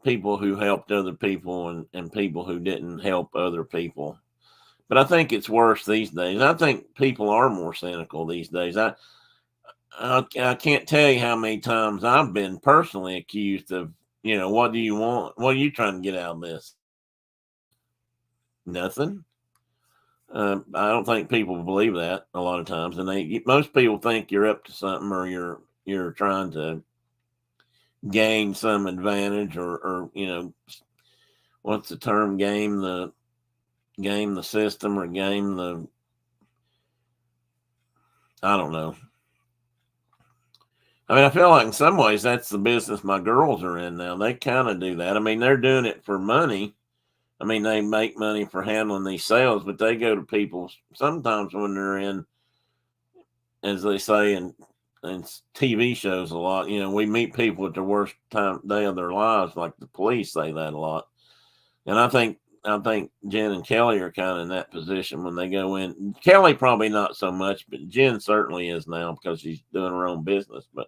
people who helped other people and people who didn't help other people. But I think it's worse these days. I think people are more cynical these days. I can't tell you how many times I've been personally accused of, you know, what do you want? What are you trying to get out of this? Nothing. I don't think people believe that a lot of times, and most people think you're up to something or you're trying to gain some advantage or you know, what's the term? Game the system or game the, I don't know. I mean, I feel like in some ways that's the business my girls are in now. They kind of do that. I mean, they're doing it for money. I mean, they make money for handling these sales, but they go to people sometimes when they're in, as they say in TV shows a lot. You know, we meet people at the worst day of their lives, like the police say that a lot. And I think Jen and Kelly are kind of in that position when they go in. Kelly probably not so much, but Jen certainly is now because she's doing her own business. But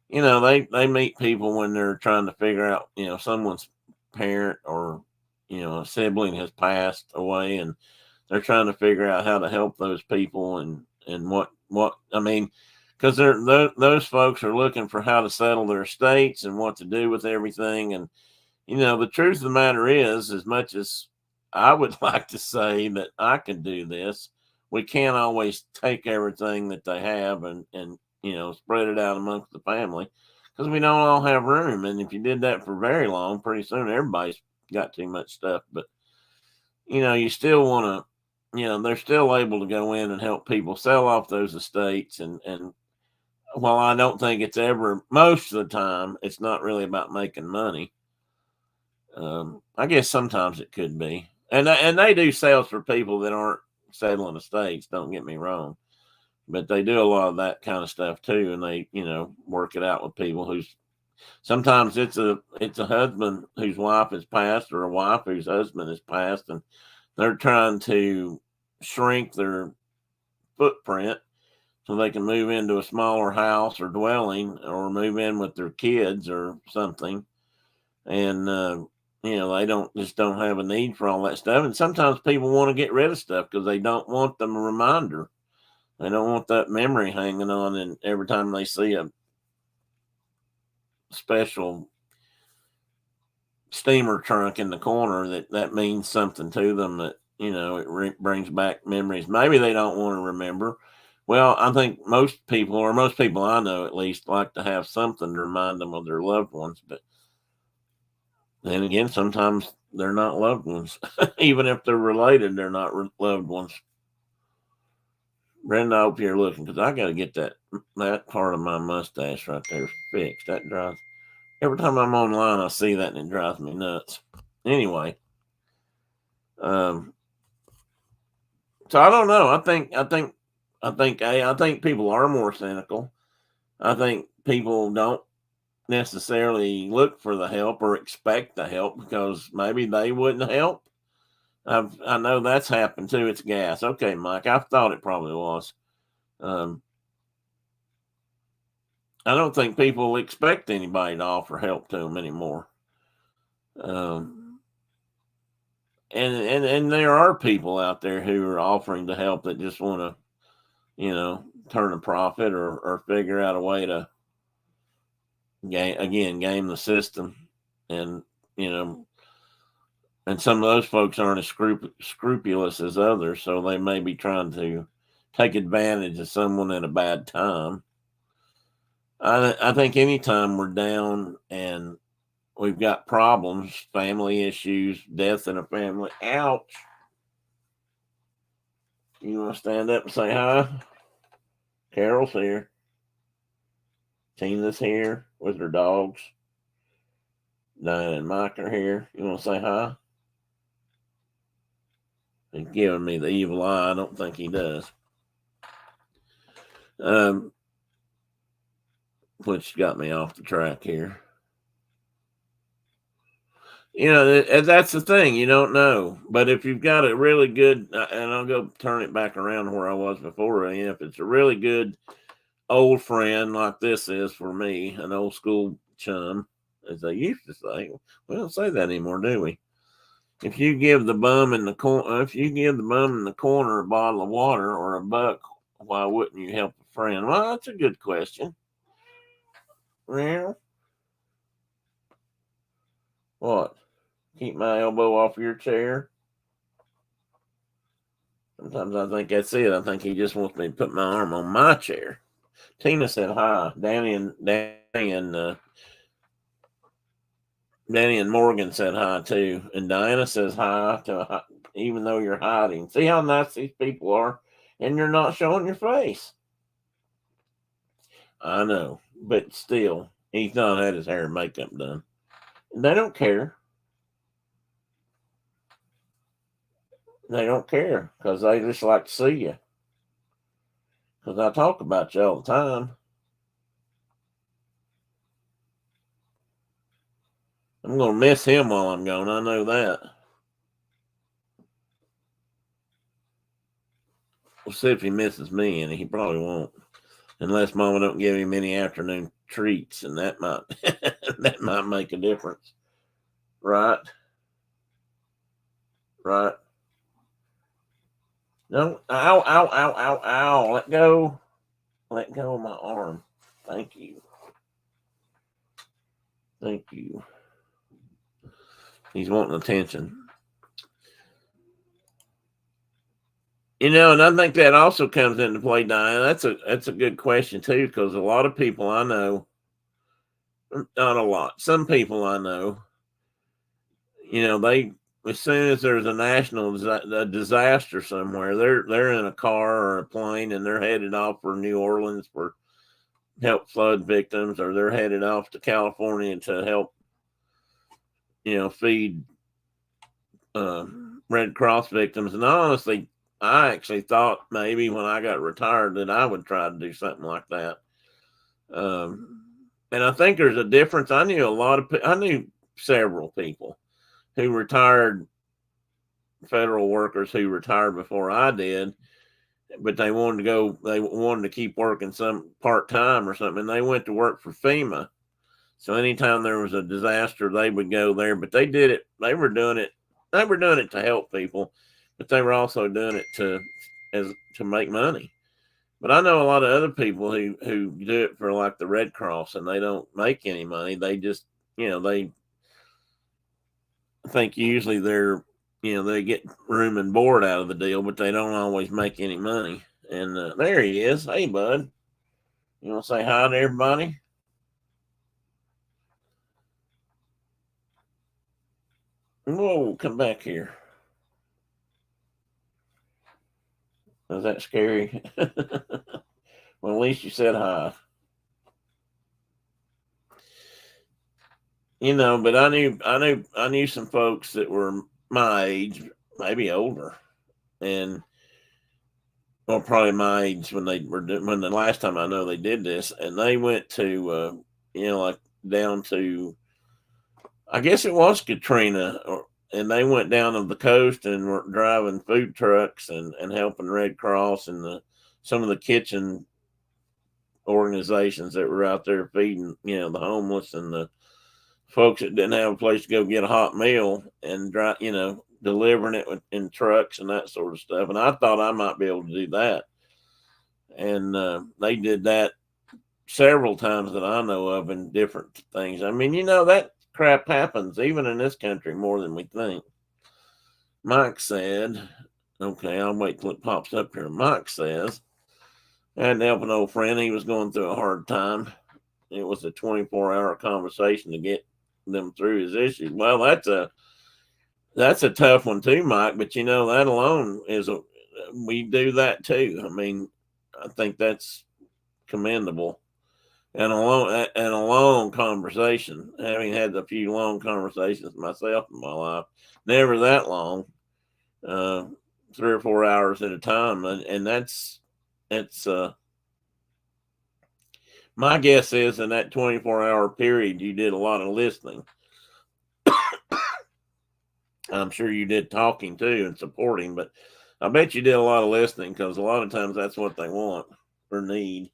you know, they meet people when they're trying to figure out, you know, someone's parent or, you know, a sibling has passed away and they're trying to figure out how to help those people and what I mean, because those folks are looking for how to settle their estates and what to do with everything. And you know, the truth of the matter is, as much as I would like to say that I can do this, we can't always take everything that they have and you know, spread it out amongst the family because we don't all have room. And if you did that for very long, pretty soon everybody's got too much stuff. But you know, you still want to, you know, they're still able to go in and help people sell off those estates. And while I don't think it's ever, most of the time, it's not really about making money. I guess sometimes it could be, and they do sales for people that aren't settling estates. Don't get me wrong, but they do a lot of that kind of stuff too, and they, you know, work it out with people who's sometimes it's a husband whose wife has passed or a wife whose husband has passed, and they're trying to shrink their footprint so they can move into a smaller house or dwelling or move in with their kids or something, and you know, they don't have a need for all that stuff. And sometimes people want to get rid of stuff because they don't want them a reminder. They don't want that memory hanging on, and every time they see a special steamer trunk in the corner, that means something to them. That, you know, it brings back memories. Maybe they don't want to remember. Well, I think most people, or most people I know at least, like to have something to remind them of their loved ones. But then again, sometimes they're not loved ones. Even if they're related, they're not loved ones. Brenda, I hope you're looking because I got to get that part of my mustache right there fixed. That drives, every time I'm online, I see that and it drives me nuts. Anyway, um, so I don't know. I think people are more cynical. I think people don't necessarily look for the help or expect the help because maybe they wouldn't help. I know that's happened too. It's gas. Okay, Mike. I thought it probably was. Um, I don't think people expect anybody to offer help to them anymore. Um, and there are people out there who are offering to help that just want to, you know, turn a profit or figure out a way to game the system. And you know, and some of those folks aren't as scrupulous as others, so they may be trying to take advantage of someone at a bad time. I think anytime we're down and we've got problems, family issues, death in a family, ouch. You want to stand up and say hi? Carol's here. Tina's here with her dogs. Diane and Mike are here. You want to say hi? He's giving me the evil eye. I don't think he does. Which got me off the track here. That's the thing. You don't know. But if you've got a really good, and I'll go turn it back around to where I was before, if it's a really good old friend like this is for me, an old school chum, as they used to say, we don't say that anymore, do we? If you give the bum in the corner, a bottle of water or a buck, why wouldn't you help a friend? Well, that's a good question. Well, what? Keep my elbow off your chair? Sometimes I think that's it. I think he just wants me to put my arm on my chair. Tina said hi. Danny and Morgan said hi too, and Diana says hi to even though you're hiding. See how nice these people are, and you're not showing your face. I know, but still, he's not had his hair and makeup done. And they don't care. They don't care because they just like to see you. Because I talk about you all the time. I'm going to miss him while I'm gone. I know that. We'll see if he misses me, and he probably won't. Unless Mama don't give him any afternoon treats, and that might that might make a difference. Right? Right. No, ow, ow, ow, ow, ow. Let go. Let go of my arm. Thank you. Thank you. He's wanting attention. And I think that also comes into play, Diane. That's a good question too, because a lot of people I know, not a lot, some people I know, they as soon as there's a national disaster somewhere, they're in a car or a plane and they're headed off for New Orleans for help flood victims, or they're headed off to California to help, feed Red Cross victims. And honestly, I actually thought maybe when I got retired that I would try to do something like that. And I think there's a difference. I knew several people who retired, federal workers who retired before I did, but they wanted to keep working some part time or something. And they went to work for FEMA. So anytime there was a disaster, they would go there, but they did it. They were doing it to help people, but they were also doing it to make money. But I know a lot of other people who do it for like the Red Cross, and they don't make any money. They just, they think usually they get room and board out of the deal, but they don't always make any money. And there he is. Hey, bud. You want to say hi to everybody? Whoa, come back here. Was that scary? Well, at least you said hi. But I knew some folks that were my age, maybe older, and well, probably my age when when the last time I know they did this, and they went to like down to, I guess it was Katrina, and they went down to the coast and were driving food trucks and helping Red Cross and some of the kitchen organizations that were out there feeding, the homeless and the folks that didn't have a place to go get a hot meal, and delivering it in trucks and that sort of stuff. And I thought I might be able to do that. And they did that several times that I know of in different things. I mean, that crap happens even in this country more than we think. Mike said, okay, I'll wait till it pops up here. Mike says, I had to help an old friend. He was going through a hard time. It was a 24-hour conversation to get them through his issues. Well, that's a tough one too, Mike. But that alone we do that too. I mean, I think that's commendable. And a long conversation. Having had a few long conversations myself in my life, never that long, 3 or 4 hours at a time, and that's my guess is in that 24-hour period you did a lot of listening. I'm sure you did talking too and supporting, but I bet you did a lot of listening because a lot of times that's what they want or need.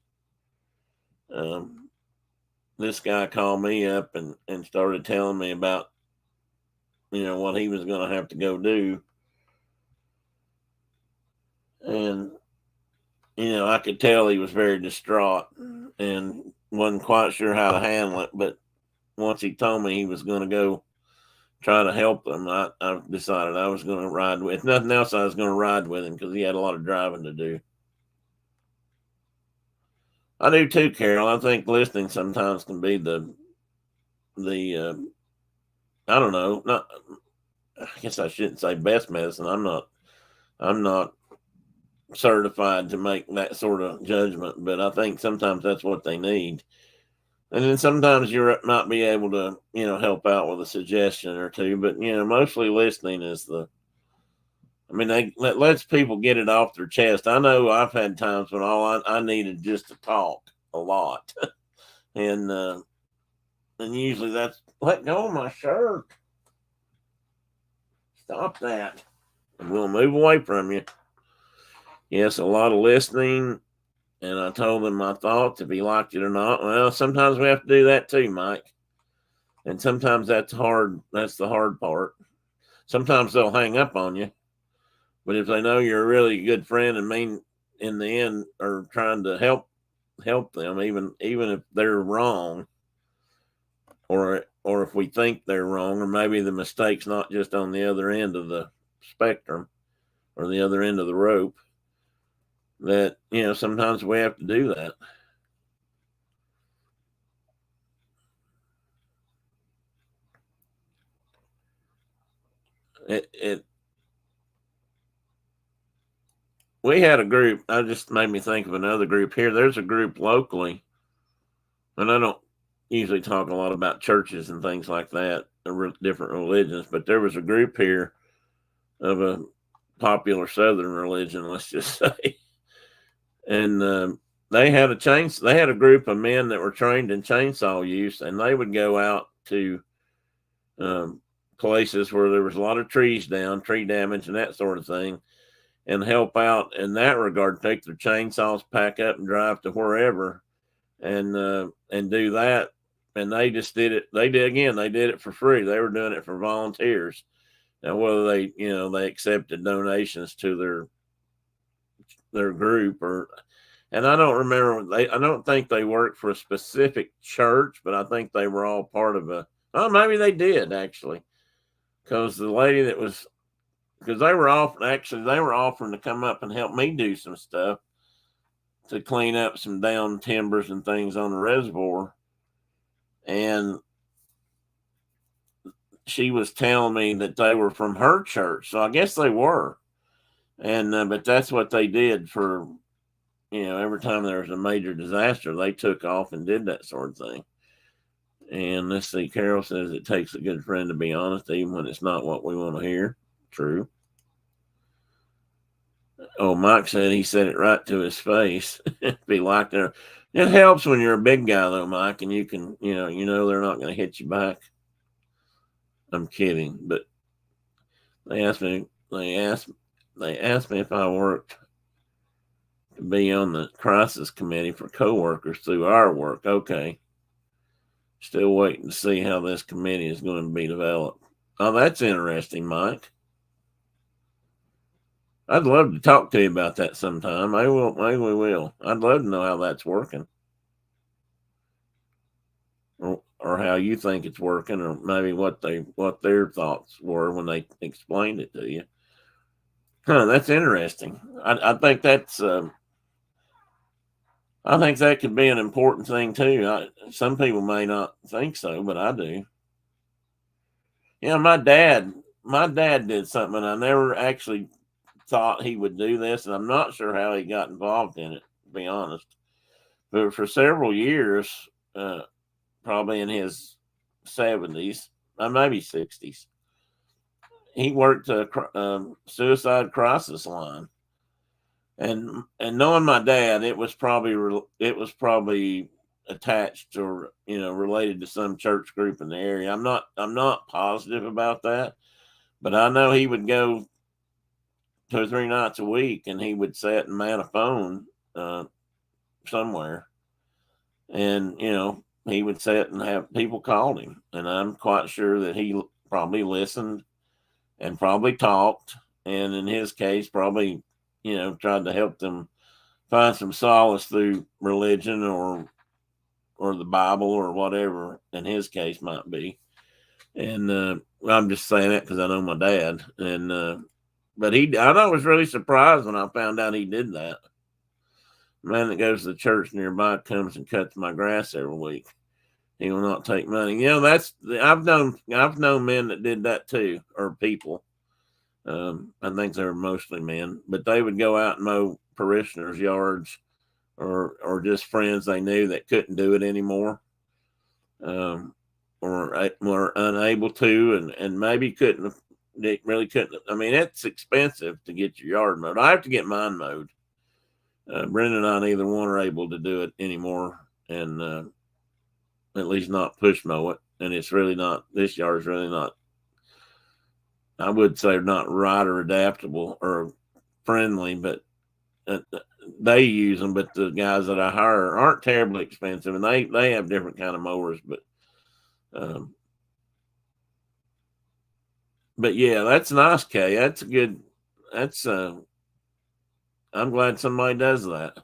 This guy called me up and started telling me about, what he was going to have to go do. And, I could tell he was very distraught and wasn't quite sure how to handle it. But once he told me he was going to go try to help them, I decided I was going to ride with. If nothing else, I was going to ride with him because he had a lot of driving to do. I do too, Carol. I think listening sometimes can be the I don't know, not. I guess I shouldn't say best medicine. I'm not certified to make that sort of judgment, but I think sometimes that's what they need. And then sometimes you might be able to, help out with a suggestion or two, but mostly listening is they lets people get it off their chest. I know I've had times when all I needed just to talk a lot, and usually that's let go of my shirt. Stop that. I'm going to move away from you. Yes, a lot of listening, and I told him my thoughts, if he liked it or not. Well, sometimes we have to do that too, Mike. And sometimes that's hard. That's the hard part. Sometimes they'll hang up on you. But if they know you're a really good friend and mean in the end are trying to help them, even if they're wrong, or if we think they're wrong, or maybe the mistake's not just on the other end of the spectrum or the other end of the rope, that sometimes we have to do that. We had a group. I just made me think of another group here. There's a group locally, and I don't usually talk a lot about churches and things like that, or different religions, but there was a group here of a popular Southern religion, let's just say, and they had a group of men that were trained in chainsaw use, and they would go out to places where there was a lot of trees down, tree damage, and that sort of thing, and help out in that regard. Take their chainsaws, pack up, and drive to wherever, and do that. And they just did it. They did it for free. They were doing it for volunteers. Now, whether they accepted donations to their group and I don't remember. I don't think they worked for a specific church, but I think they were all part of maybe they did actually, because the lady because they were offering to come up and help me do some stuff to clean up some down timbers and things on the reservoir. And she was telling me that they were from her church. So I guess they were. And, but that's what they did for, every time there was a major disaster, they took off and did that sort of thing. And let's see, Carol says it takes a good friend to be honest, even when it's not what we want to hear. True. Oh, Mike said he said it right to his face. Be like there. It helps when you're a big guy though, Mike, and you can, they're not going to hit you back. I'm kidding, but they asked me if I worked to be on the crisis committee for coworkers through our work. Okay. Still waiting to see how this committee is going to be developed. Oh, that's interesting, Mike. I'd love to talk to you about that sometime. Maybe we will. I'd love to know how that's working. Or how you think it's working, or maybe what their thoughts were when they explained it to you. That's interesting. I think that's I think that could be an important thing too. Some people may not think so, but I do. My dad did something, and I never actually thought he would do this, and I'm not sure how he got involved in it, to be honest. But for several years, probably in his 70s, maybe 60s, he worked a suicide crisis line. And knowing my dad, it was probably attached or related to some church group in the area. I'm not positive about that, But I know he would go 2 or 3 nights a week, and he would sit and man a phone somewhere, and he would sit and have people call him, and I'm quite sure that he probably listened and probably talked, and in his case, probably tried to help them find some solace through religion or the Bible or whatever in his case might be. And I'm just saying that because I know my dad. And but I was really surprised when I found out he did that. The man that goes to the church nearby comes and cuts my grass every week. He will not take money. I've known men that did that too, or people. I think they were mostly men, but they would go out and mow parishioners' yards, or just friends they knew that couldn't do it anymore, or were unable to, and maybe they really couldn't. I mean, it's expensive to get your yard mowed. I have to get mine mowed. Brenda and I, neither one are able to do it anymore, and at least not push mow it. And it's really not. This yard is really not. I would say not rider adaptable or friendly, but they use them. But the guys that I hire aren't terribly expensive, and they have different kind of mowers. But yeah, that's nice, Kay. That's good. I'm glad somebody does that.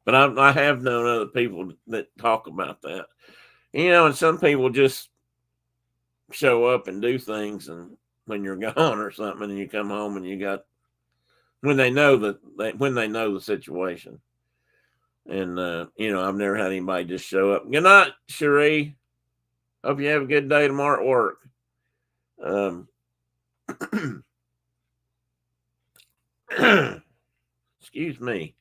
But I have known other people that talk about that. And some people just show up and do things, and when you're gone or something, and you come home and when they know the situation. And I've never had anybody just show up. Good night, Cherie. Hope you have a good day tomorrow at work. Excuse me.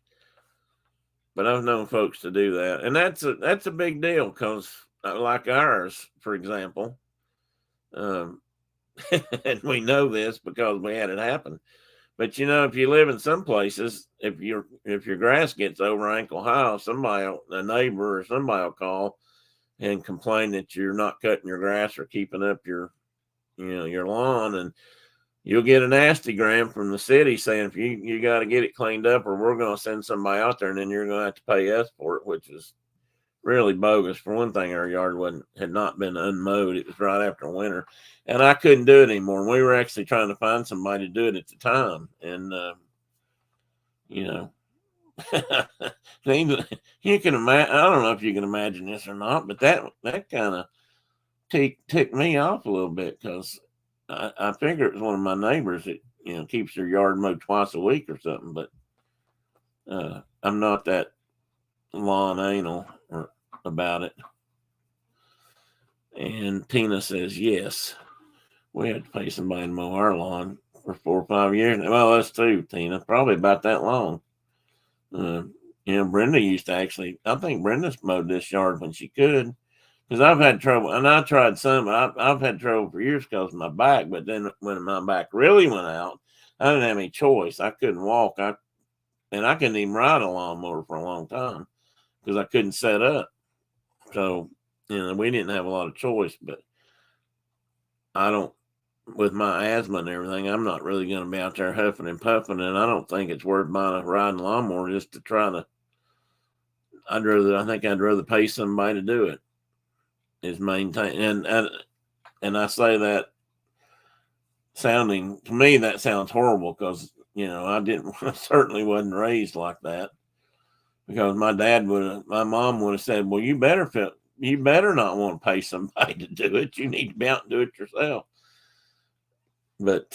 But I've known folks to do that, and that's a big deal because, like ours, for example, and we know this because we had it happen. But if you live in some places, if your grass gets over ankle high, a neighbor or somebody will call and complain that you're not cutting your grass or keeping up your lawn, and you'll get a nasty gram from the city saying if you got to get it cleaned up, or we're going to send somebody out there, and then you're going to have to pay us for it, which is really bogus. For one thing, our yard had not been unmowed. It was right after winter, and I couldn't do it anymore. And we were actually trying to find somebody to do it at the time, and you can imagine. I don't know if you can imagine this or not, but that kind of ticked me off a little bit because I figure it was one of my neighbors that keeps their yard mowed twice a week or something. But I'm not that lawn anal about it. And Tina says yes, we had to pay somebody to mow our lawn for 4 or 5 years. Well, that's too, Tina, probably about that long. Brenda used to I think Brenda's mowed this yard when she could, because I've had trouble, and I tried some. I've had trouble for years because of my back, but then when my back really went out, I didn't have any choice. I couldn't walk. I couldn't even ride a lawnmower for a long time because I couldn't set up. So, we didn't have a lot of choice, but with my asthma and everything, I'm not really going to be out there huffing and puffing, and I don't think it's worth buying a riding lawnmower just to try to. I think I'd rather pay somebody to do it. Is maintain, and I say that to me, that sounds horrible because I certainly wasn't raised like that, because my mom would have said, well, you better not want to pay somebody to do it. You need to be out and do it yourself. But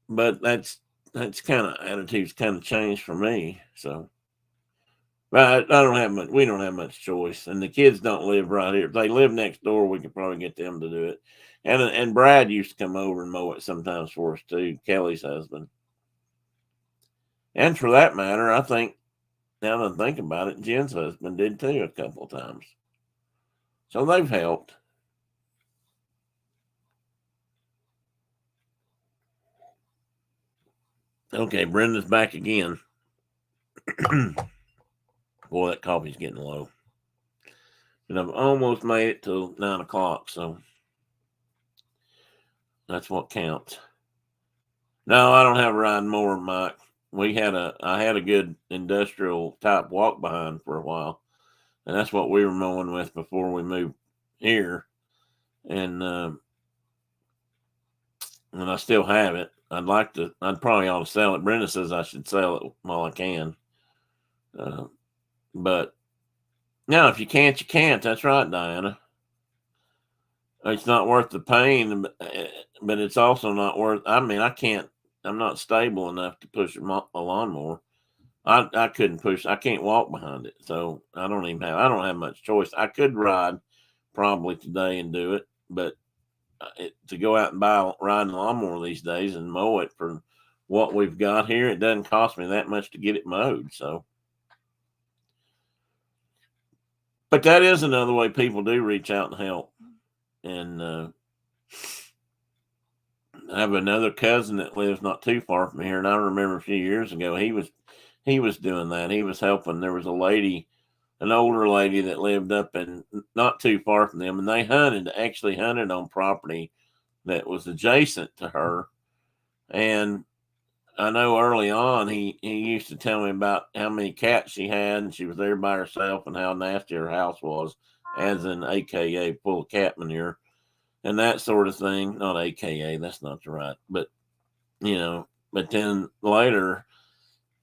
that's kind of attitudes kind of changed for me. So, but we don't have much choice, and the kids don't live right here. If they live next door, we could probably get them to do it. And Brad used to come over and mow it sometimes for us too, Kelly's husband. And for that matter, I think, now that I think about it, Jen's husband did too a couple of times. So they've helped. Okay, Brenda's back again. Boy, that coffee's getting low. And I've almost made it till 9 o'clock. So That's what counts. No, I don't have a riding mower, Mike. I had a good industrial type walk behind for a while, and that's what we were mowing with before we moved here. And I still have it. I'd probably ought to sell it. Brenda says I should sell it while I can. But no, if you can't, you can't. That's right, Diana. It's not worth the pain, but it's also not worth. I mean, I'm not stable enough to push a lawnmower. I couldn't push. I can't walk behind it, so I don't have much choice. I could ride probably today and do it, but to go out and buy a riding lawnmower these days and mow it for what we've got here, it doesn't cost me that much to get it mowed. So, but that is another way people do reach out and help. And I have another cousin that lives not too far from here, and I remember a few years ago he was doing that. He was helping. There was an older lady that lived up in not too far from them, and they actually hunted on property that was adjacent to her. And I know early on he used to tell me about how many cats she had, and she was there by herself, and how nasty her house was, as in AKA full of cat manure and that sort of thing. Not AKA, that's not the right, but but then later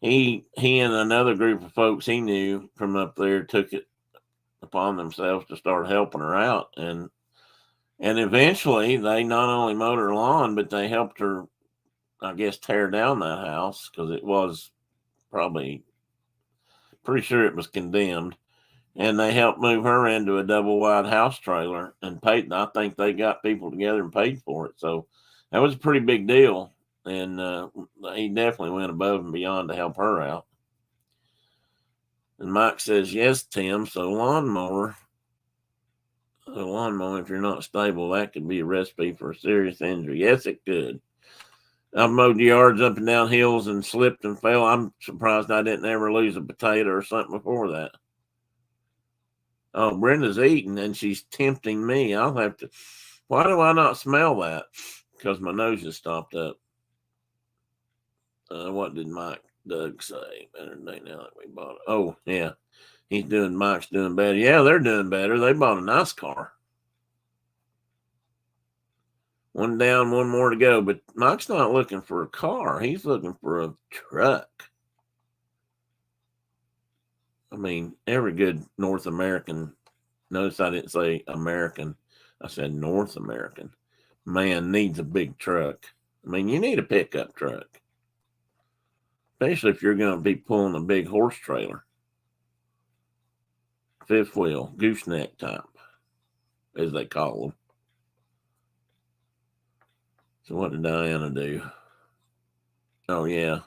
he and another group of folks he knew from up there took it upon themselves to start helping her out, and eventually they not only mowed her lawn, but they helped her, I guess, tear down that house, because it was pretty sure it was condemned, and they helped move her into a double wide house trailer and paid. I think they got people together and paid for it. So that was a pretty big deal. And he definitely went above and beyond to help her out. And Mike says, yes, Tim. So lawnmower, if you're not stable, that could be a recipe for a serious injury. Yes, it could. I've mowed yards up and down hills and slipped and fell. I'm surprised I didn't ever lose a potato or something before that. Oh, Brenda's eating and she's tempting me. I'll have to. Why do I not smell that? Because my nose is stopped up. What did Doug say? Better than now that we bought it. Oh, yeah. Mike's doing better. Yeah, they're doing better. They bought a nice car. One down, one more to go. But Mike's not looking for a car. He's looking for a truck. I mean, every good North American, notice I didn't say American, I said North American, man needs a big truck. I mean, you need a pickup truck, especially if you're going to be pulling a big horse trailer. Fifth wheel, gooseneck type, as they call them. So what did Diana do? Oh, yeah.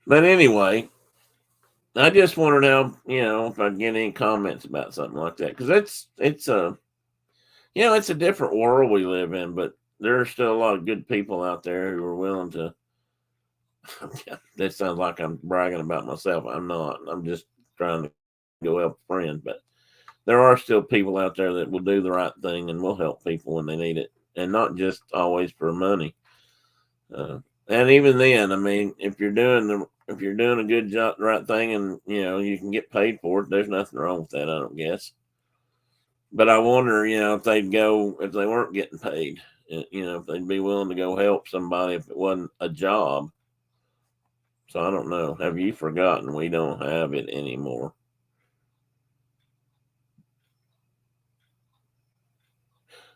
But anyway, I just wondered how, if I'd get any comments about something like that. Because it's a different world we live in, but there are still a lot of good people out there who are willing to. That sounds like I'm bragging about myself. I'm not. I'm just trying to go help a friend. But there are still people out there that will do the right thing and will help people when they need it, and not just always for money. And even then, I mean, if you're doing a good job, the right thing, and you can get paid for it, there's nothing wrong with that, I don't guess. But I wonder, if they weren't getting paid, if they'd be willing to go help somebody if it wasn't a job. So I don't know. Have you forgotten we don't have it anymore?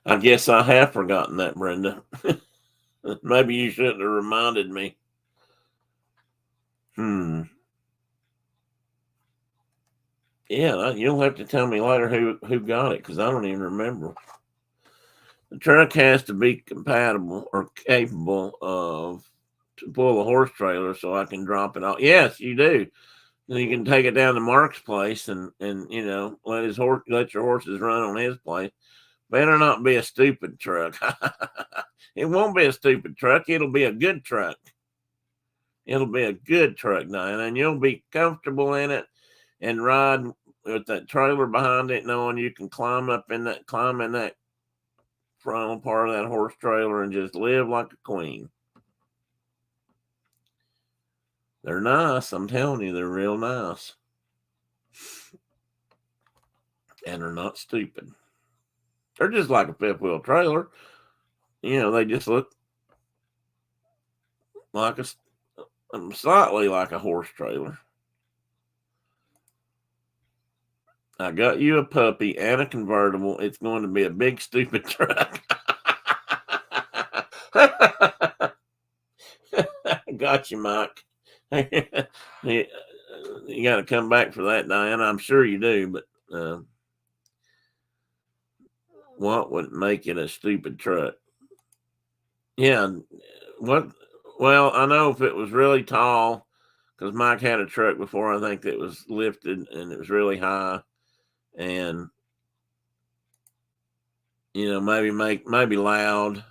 I guess I have forgotten that, Brenda. Maybe you shouldn't have reminded me. Yeah, you'll have to tell me later who got it, because I don't even remember. The truck has to be compatible or capable of to pull a horse trailer, so I can drop it off. Yes, you do. Then you can take it down to Mark's place and let your horses run on his place. Better not be a stupid truck. It won't be a stupid truck. It'll be a good truck. It'll be a good truck, Diana, and you'll be comfortable in it and ride with that trailer behind it, knowing you can climb in that frontal part of that horse trailer and just live like a queen. They're nice. I'm telling you, they're real nice. And they're not stupid. They're just like a fifth wheel trailer. They just look like slightly like a horse trailer. I got you a puppy and a convertible. It's going to be a big, stupid truck. Got you, Mike. You got to come back for that, Diana. I'm sure you do, but what would make it a stupid truck? Yeah. What? Well, I know if it was really tall, because Mike had a truck before, I think that was lifted and it was really high. And maybe loud.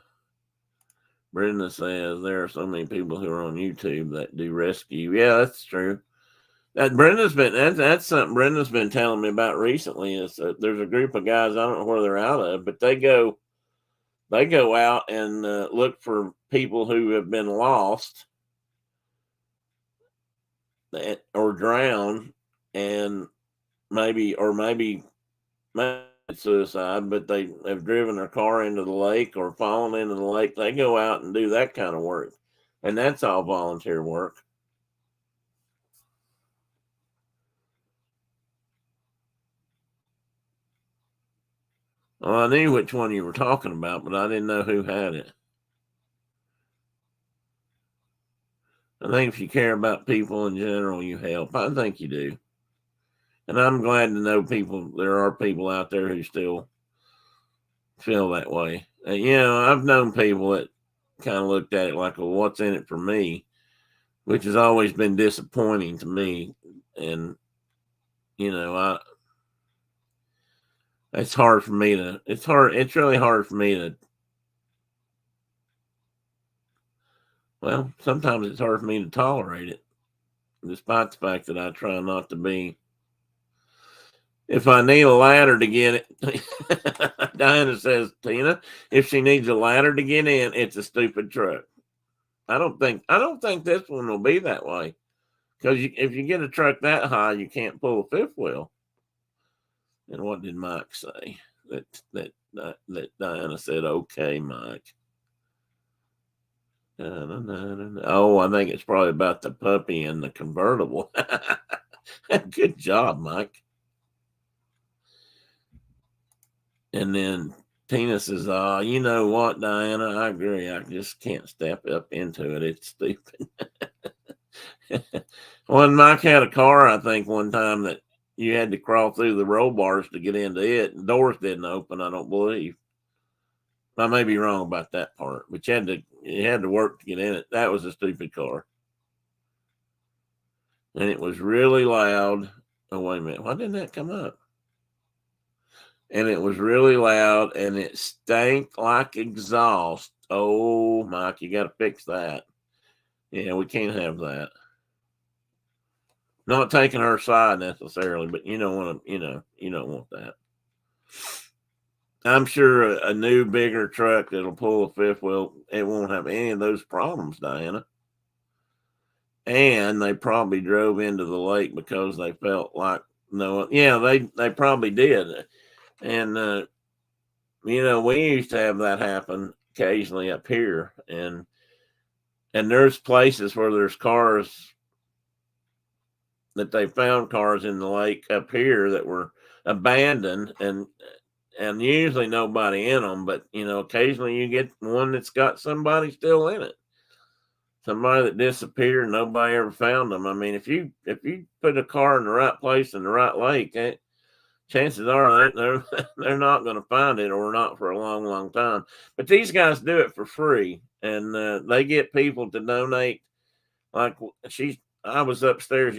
Brenda says there are so many people who are on YouTube that do rescue. Yeah, that's true. That's something Brenda's been telling me about recently. Is that there's a group of guys, I don't know where they're out of, but they go out and look for people who have been lost or drowned, and maybe suicide, but they have driven their car into the lake or fallen into the lake. They go out and do that kind of work, and that's all volunteer work. Well, I knew which one you were talking about, but I didn't know who had it. I think if you care about people in general, you help. I think you do. And I'm glad to know there are people out there who still feel that way. I've known people that kind of looked at it like, well, what's in it for me? Which has always been disappointing to me. And, it's really hard for me to, well, sometimes it's hard for me to tolerate it, despite the fact that I try not to be. If I need a ladder to get it, Diana says, Tina, if she needs a ladder to get in, it's a stupid truck. I don't think this one will be that way, because if you get a truck that high, you can't pull a fifth wheel. And what did Mike say? That Diana said, okay, Mike. Oh, I think it's probably about the puppy and the convertible. Good job, Mike. And then Tina says, you know what, Diana? I agree. I just can't step up into it. It's stupid. When Mike had a car, I think one time that you had to crawl through the roll bars to get into it. The doors didn't open, I don't believe. I may be wrong about that part, but you had to work to get in it. That was a stupid car. And it was really loud. Oh, wait a minute. Why didn't that come up? And it was really loud and it stank like exhaust. Oh, Mike, you got to fix that. Yeah, we can't have that. Not taking her side necessarily, but you don't want that. I'm sure a new, bigger truck that'll pull a fifth wheel, it won't have any of those problems, Diana. And they probably drove into the lake because they felt like they probably did. And we used to have that happen occasionally up here, and there's places where there's cars that they found cars in the lake up here that were abandoned, and usually nobody in them, but occasionally you get one that's got somebody still in it. Somebody that disappeared, nobody ever found them. I mean, if you put a car in the right place in the right lake, chances are they're not going to find it, or not for a long, long time. But these guys do it for free, and they get people to donate. Like I was upstairs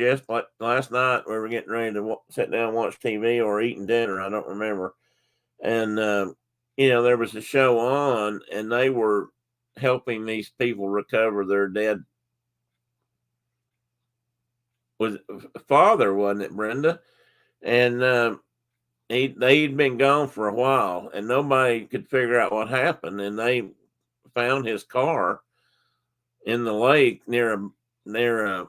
last night. We were getting ready to sit down and watch TV or eating dinner. I don't remember. And there was a show on, and they were helping these people recover their dead. Was father, wasn't it, Brenda? and they'd been gone for a while, and nobody could figure out what happened. And they found his car in the lake near a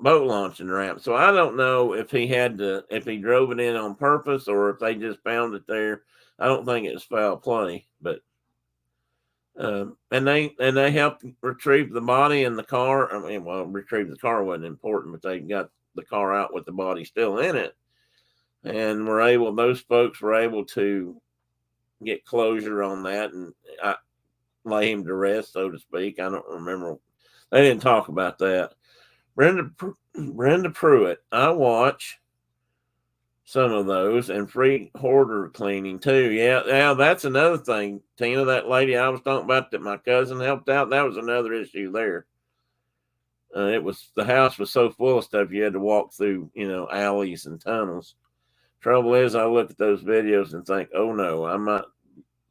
boat launching ramp. So I don't know if if he drove it in on purpose or if they just found it there. I don't think it was foul play, but and they helped retrieve the body in the car. I mean, well, retrieve the car wasn't important, but they got the car out with the body still in it, and those folks were able to get closure on that and lay him to rest, so to speak. I don't remember. They didn't talk about that. Brenda Pruitt. I watch some of those, and free hoarder cleaning too. Yeah, that's another thing. Tina, that lady I was talking about that my cousin helped out, that was another issue there. The house was so full of stuff you had to walk through, alleys and tunnels. Trouble is, I look at those videos and think, oh no, I might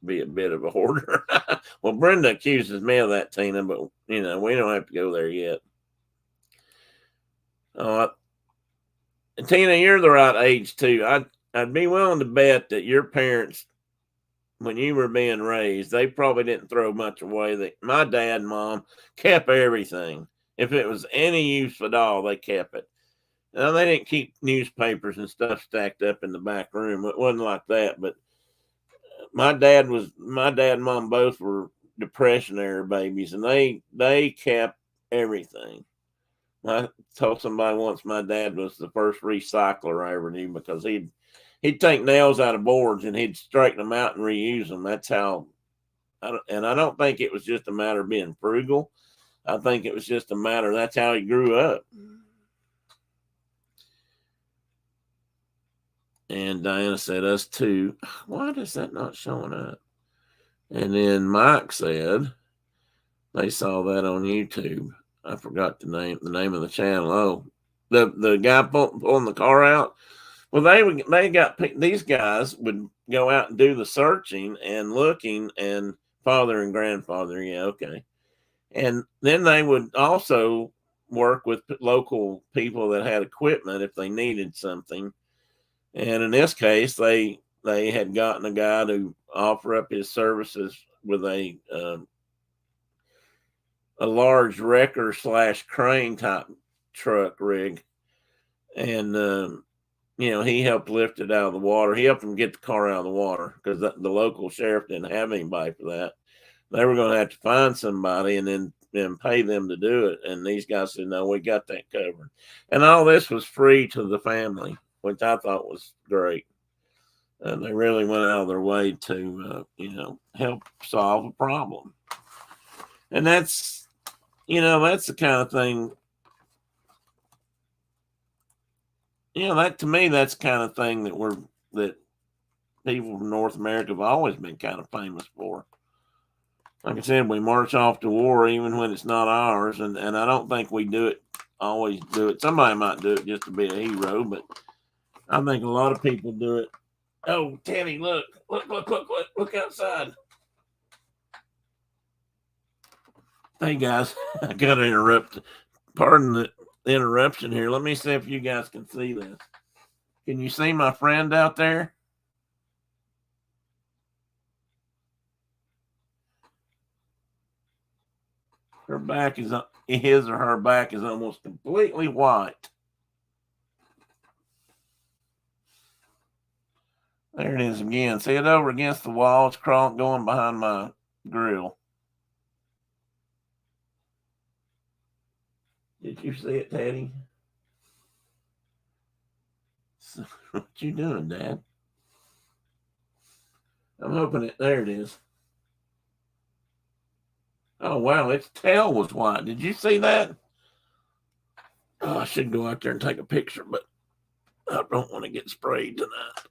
be a bit of a hoarder. Well, Brenda accuses me of that, Tina, but we don't have to go there yet. Tina, you're the right age too. I'd be willing to bet that your parents, when you were being raised, they probably didn't throw much away. My dad and mom kept everything. If it was any use at all, they kept it. Now, they didn't keep newspapers and stuff stacked up in the back room. It wasn't like that. But my dad and mom both were Depression era babies, and they kept everything. I told somebody once my dad was the first recycler I ever knew, because he'd take nails out of boards and he'd straighten them out and reuse them. That's how. And I don't think it was just a matter of being frugal. I think it was just a matter, that's how he grew up. And Diana said, us too. Why is that not showing up? And then Mike said they saw that on YouTube. I forgot the name of the channel. Oh, the guy pulling the car out. Well, these guys would go out and do the searching and looking, and father and grandfather. Yeah, okay. And then they would also work with local people that had equipment if they needed something. And in this case, they had gotten a guy to offer up his services with a large wrecker / crane type truck rig. And, he helped lift it out of the water. He helped them get the car out of the water, because the local sheriff didn't have anybody for that. They were going to have to find somebody and then pay them to do it. And these guys said, no, we got that covered. And all this was free to the family, which I thought was great. They really went out of their way to, help solve a problem. And that's the kind of thing, that to me, that's the kind of thing that people from North America have always been kind of famous for. Like I said, we march off to war even when it's not ours, and I don't think we always do it. Somebody might do it just to be a hero, but I think a lot of people do it. Oh, Tammy, look outside. Hey, guys, I got to interrupt. Pardon the interruption here. Let me see if you guys can see this. Can you see my friend out there? Her back his or her back is almost completely white. There it is again. See it over against the wall. It's going behind my grill. Did you see it, Teddy? So, what you doing, Dad? I'm hoping there it is. Oh, wow, its tail was white. Did you see that? Oh, I should go out there and take a picture, but I don't want to get sprayed tonight.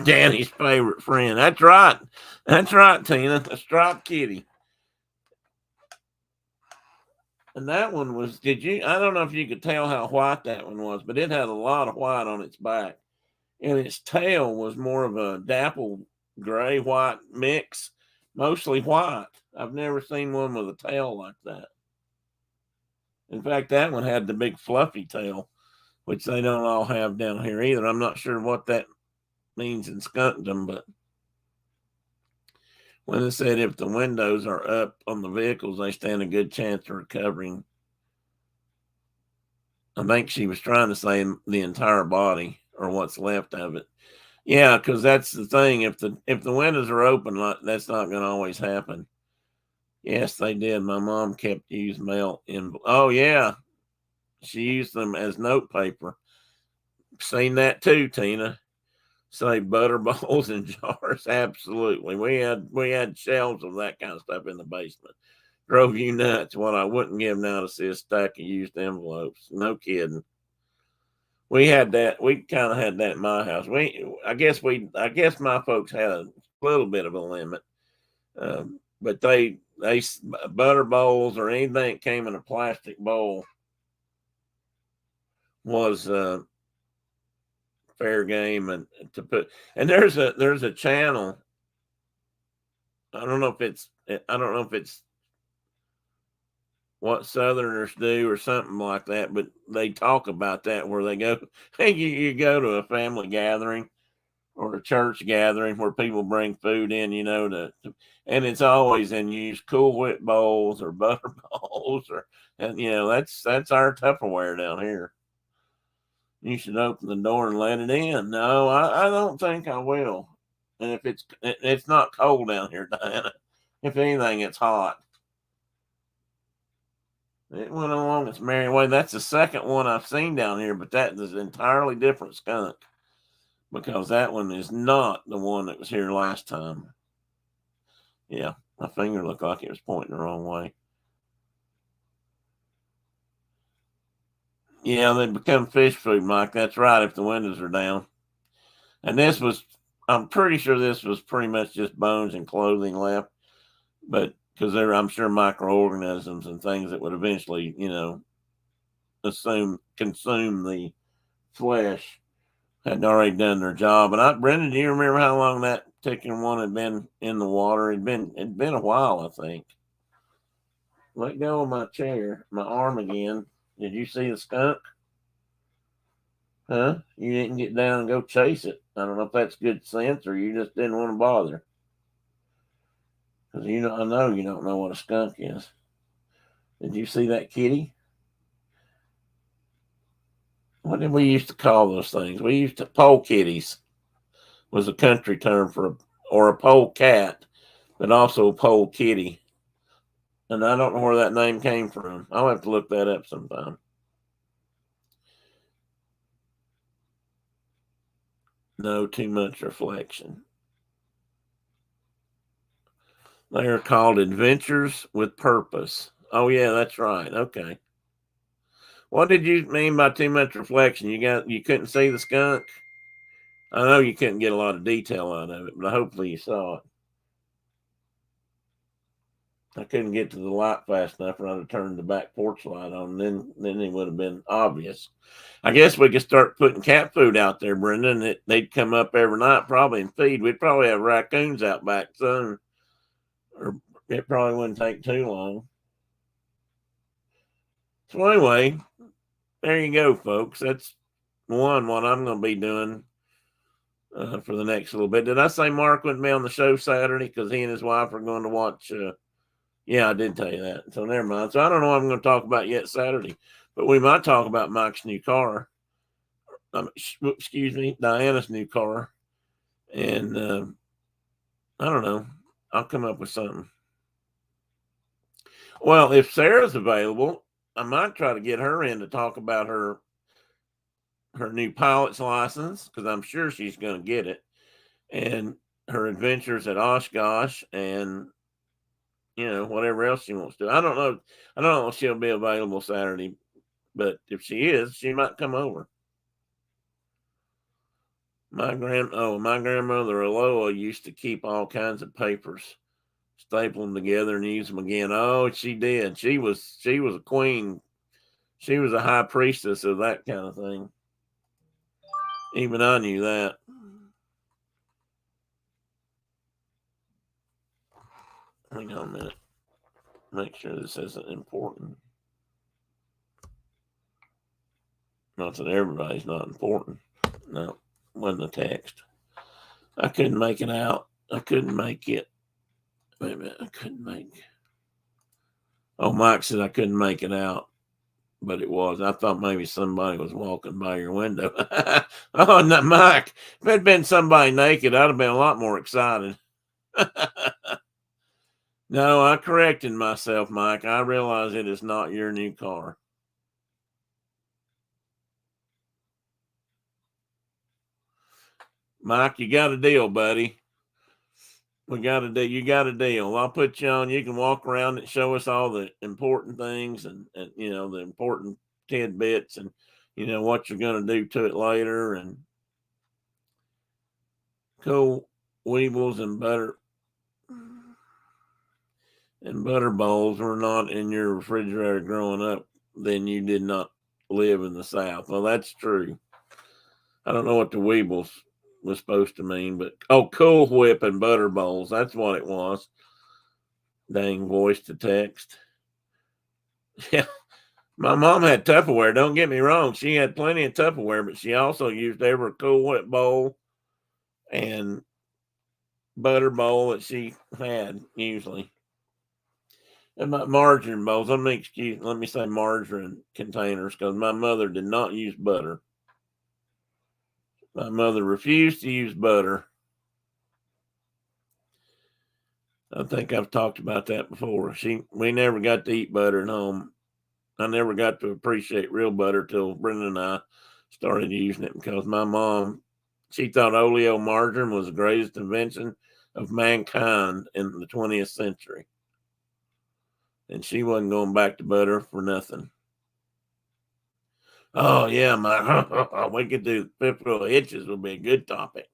Danny's favorite friend. That's right. That's right, Tina. A striped kitty. And that one was, I don't know if you could tell how white that one was, but it had a lot of white on its back. And its tail was more of a dapple gray white mix, mostly white. I've never seen one with a tail like that. In fact, that one had the big fluffy tail. which they don't all have down here either. I'm not sure what that means in Skunkdom, but when it said if the windows are up on the vehicles, they stand a good chance of recovering. I think she was trying to say the entire body or what's left of it. Yeah, because that's the thing. If the windows are open, that's not going to always happen. Yes, they did. My mom kept used mail in. Oh yeah, she used them as note paper. Seen that too, Tina. Say butter bowls and jars. Absolutely, we had shelves of that kind of stuff in the basement. Drove you nuts. What I wouldn't give now to see a stack of used envelopes. No kidding. We had that. We kind of had that in my house. I guess my folks had a little bit of a limit, but they butter bowls or anything that came in a plastic bowl was fair game. And to put, and there's a channel. I don't know if it's what Southerners do or something like that, but they talk about that where they go, hey, you go to a family gathering or a church gathering where people bring food in, and it's always in used Cool Whip bowls or butter bowls and that's our Tupperware down here. You should open the door and let it in. No, I don't think I will. And if it's not cold down here, Diana. If anything, it's hot. It went along its merry way. That's the second one I've seen down here, but that is an entirely different skunk because that one is not the one that was here last time. Yeah, my finger looked like it was pointing the wrong way. Yeah, they become fish food, Mike. That's right, if the windows are down. And I'm pretty sure this was pretty much just bones and clothing left, but because there, I'm sure microorganisms and things that would eventually, consume the flesh had already done their job. And Brendan, do you remember how long that particular one had been in the water? It'd been a while, I think. Let go of my chair, my arm again. Did you see the skunk? Huh? You didn't get down and go chase it. I don't know if that's good sense or you just didn't want to bother. Because I know you don't know what a skunk is. Did you see that kitty? What did we used to call those things? We used to pole kitties was a country term or a pole cat, but also a pole kitty. And I don't know where that name came from. I'll have to look that up sometime. No, too much reflection. They are called Adventures with Purpose. Oh yeah, that's right. Okay. What did you mean by too much reflection? You couldn't see the skunk? I know you couldn't get a lot of detail out of it, but hopefully you saw it. I couldn't get to the light fast enough, or I'd have turned the back porch light on. Then it would have been obvious. I guess we could start putting cat food out there, Brendan. They'd come up every night, probably, and feed. We'd probably have raccoons out back soon, or it probably wouldn't take too long. So anyway, there you go, folks. That's what I'm going to be doing for the next little bit. Did I say Mark wouldn't be on the show Saturday because he and his wife are going to watch? Yeah, I did tell you that. So never mind. So I don't know what I'm going to talk about yet Saturday, but we might talk about Mike's new car. Excuse me, Diana's new car. And I don't know. I'll come up with something. Well, if Sarah's available, I might try to get her in to talk about her new pilot's license because I'm sure she's going to get it, and her adventures at Oshkosh, and whatever else she wants to. I don't know if she'll be available Saturday, but if she is, she might come over. My grandmother Aloha used to keep all kinds of papers, staple them together and use them again. Oh, she did. She was a queen. She was a high priestess of that kind of thing. Even I knew that. Hang on a minute. Make sure this isn't important. Not that everybody's not important. No, wasn't a text. I couldn't make it out. I couldn't make it. Wait a minute. I couldn't make. Oh, Mike said I couldn't make it out, but it was. I thought maybe somebody was walking by your window. Oh, no, Mike. If it had been somebody naked, I'd have been a lot more excited. No, I corrected myself, Mike. I realize it is not your new car. Mike, you got a deal, buddy. We got a deal. You got a deal. I'll put you on. You can walk around and show us all the important things and the important tidbits and, what you're going to do to it later. And cool Weebles and butter bowls were not in your refrigerator growing up, then you did not live in the South. Well, that's true. I don't know what the Weebles was supposed to mean, but Cool Whip and butter bowls. That's what it was. Dang, voice to text. Yeah. My mom had Tupperware. Don't get me wrong. She had plenty of Tupperware, but she also used every Cool Whip bowl and butter bowl that she had usually. And my margarine bowls. Let me say margarine containers because my mother did not use butter. My mother refused to use butter. I think I've talked about that before. We never got to eat butter at home. I never got to appreciate real butter till Brenda and I started using it because my mom, she thought oleomargarine was the greatest invention of mankind in the 20th century. And she wasn't going back to butter for nothing. Oh, yeah, we could do Fifth Wheel Hitches would be a good topic.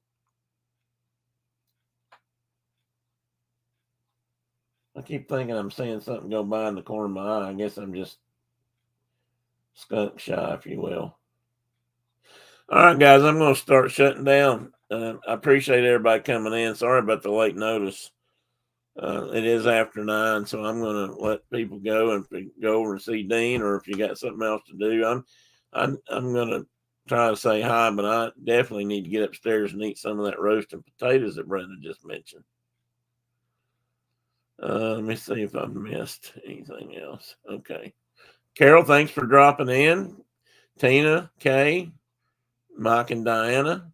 I keep thinking I'm seeing something go by in the corner of my eye. I guess I'm just skunk shy, if you will. All right, guys, I'm going to start shutting down. I appreciate everybody coming in. Sorry about the late notice. It is after 9, so I'm going to let people go and go over and see Dean, or if you got something else to do, I'm going to try to say hi, but I definitely need to get upstairs and eat some of that roasted potatoes that Brenda just mentioned. Let me see if I've missed anything else. Okay. Carol, thanks for dropping in. Tina, Kay, Mike and Diana.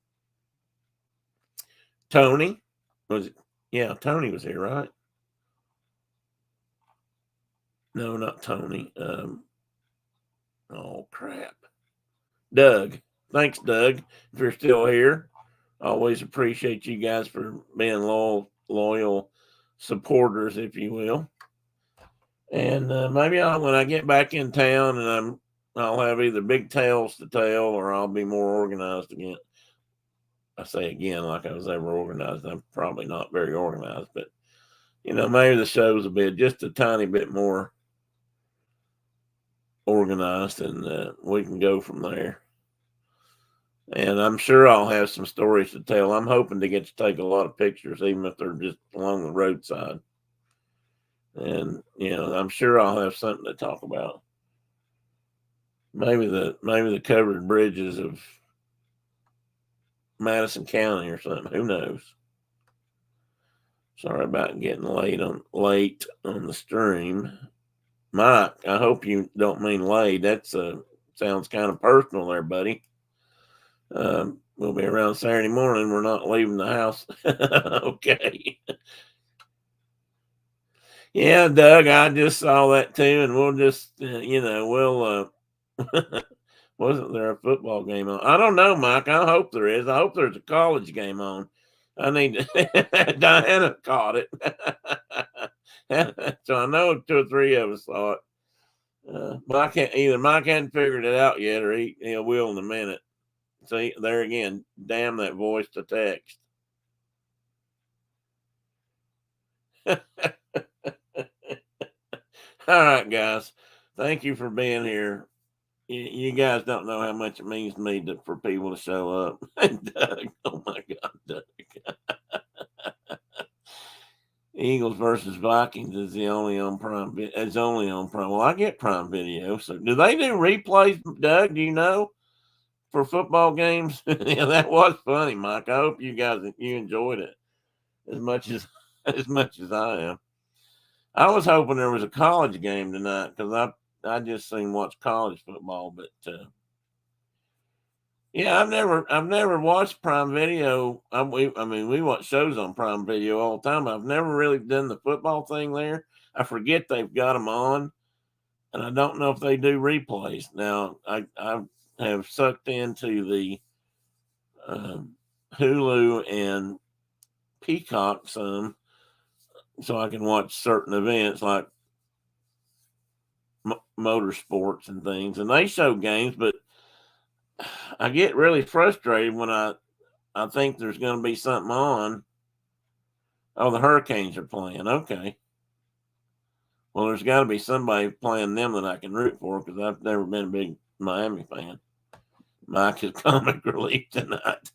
Tony. Tony was here, right? No, not Tony. Oh, crap. Doug. Thanks, Doug, if you're still here. Always appreciate you guys for being loyal supporters, if you will. And maybe when I get back in town and I'll have either big tales to tell or I'll be more organized again. I say again, like I was ever organized. I'm probably not very organized, but maybe the show's just a tiny bit more organized, and we can go from there. And I'm sure I'll have some stories to tell. I'm hoping to get to take a lot of pictures, even if they're just along the roadside. And I'm sure I'll have something to talk about. Maybe the covered bridges of Madison County or something. Who knows? Sorry about getting late on the stream. Mike, I hope you don't mean laid. That's sounds kind of personal there, buddy. We'll be around Saturday morning. We're not leaving the house. Okay. Yeah, Doug, I just saw that too, and we'll just, wasn't there a football game on? I don't know, Mike. I hope there is. I hope there's a college game on. I need to, Diana caught it. So I know 2 or 3 of us saw it. Mike hadn't figured it out yet, or he will in a minute. See, there again, damn that voice to text. All right, guys. Thank you for being here. You guys don't know how much it means to me for people to show up. Doug, oh my God, Doug. Eagles versus Vikings is only on Prime. It's only on Prime. Well, I get Prime Video. So, do they do replays, Doug? Do you know? for football games. Yeah, that was funny, Mike. I hope you enjoyed it as much as I am. I was hoping there was a college game tonight because I just seen watch college football, but yeah, I've never watched Prime Video. I mean, we watch shows on Prime Video all the time. I've never really done the football thing there. I forget they've got them on, and I don't know if they do replays. Now, I have sucked into the Hulu and Peacock some, so I can watch certain events like motorsports and things, and they show games, but I get really frustrated when I think there's going to be something on. Oh, the Hurricanes are playing. Okay. Well, there's got to be somebody playing them that I can root for because I've never been a big Miami fan. Mike is comic relief tonight.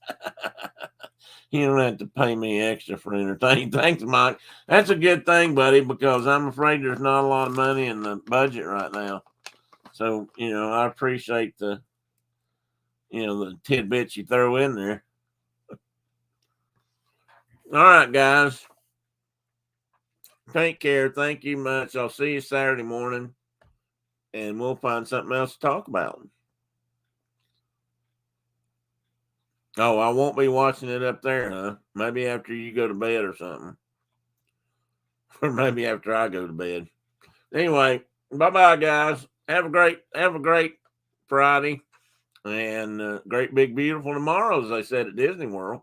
You don't have to pay me extra for entertaining. Thanks, Mike. That's a good thing, buddy, because I'm afraid there's not a lot of money in the budget right now. So, I appreciate the tidbits you throw in there. All right, guys. Take care. Thank you much. I'll see you Saturday morning, and we'll find something else to talk about. Oh, I won't be watching it up there, huh? Maybe after you go to bed or something. Or maybe after I go to bed. Anyway, bye-bye, guys. Have a great Friday. And great, big, beautiful tomorrow, as they said at Disney World.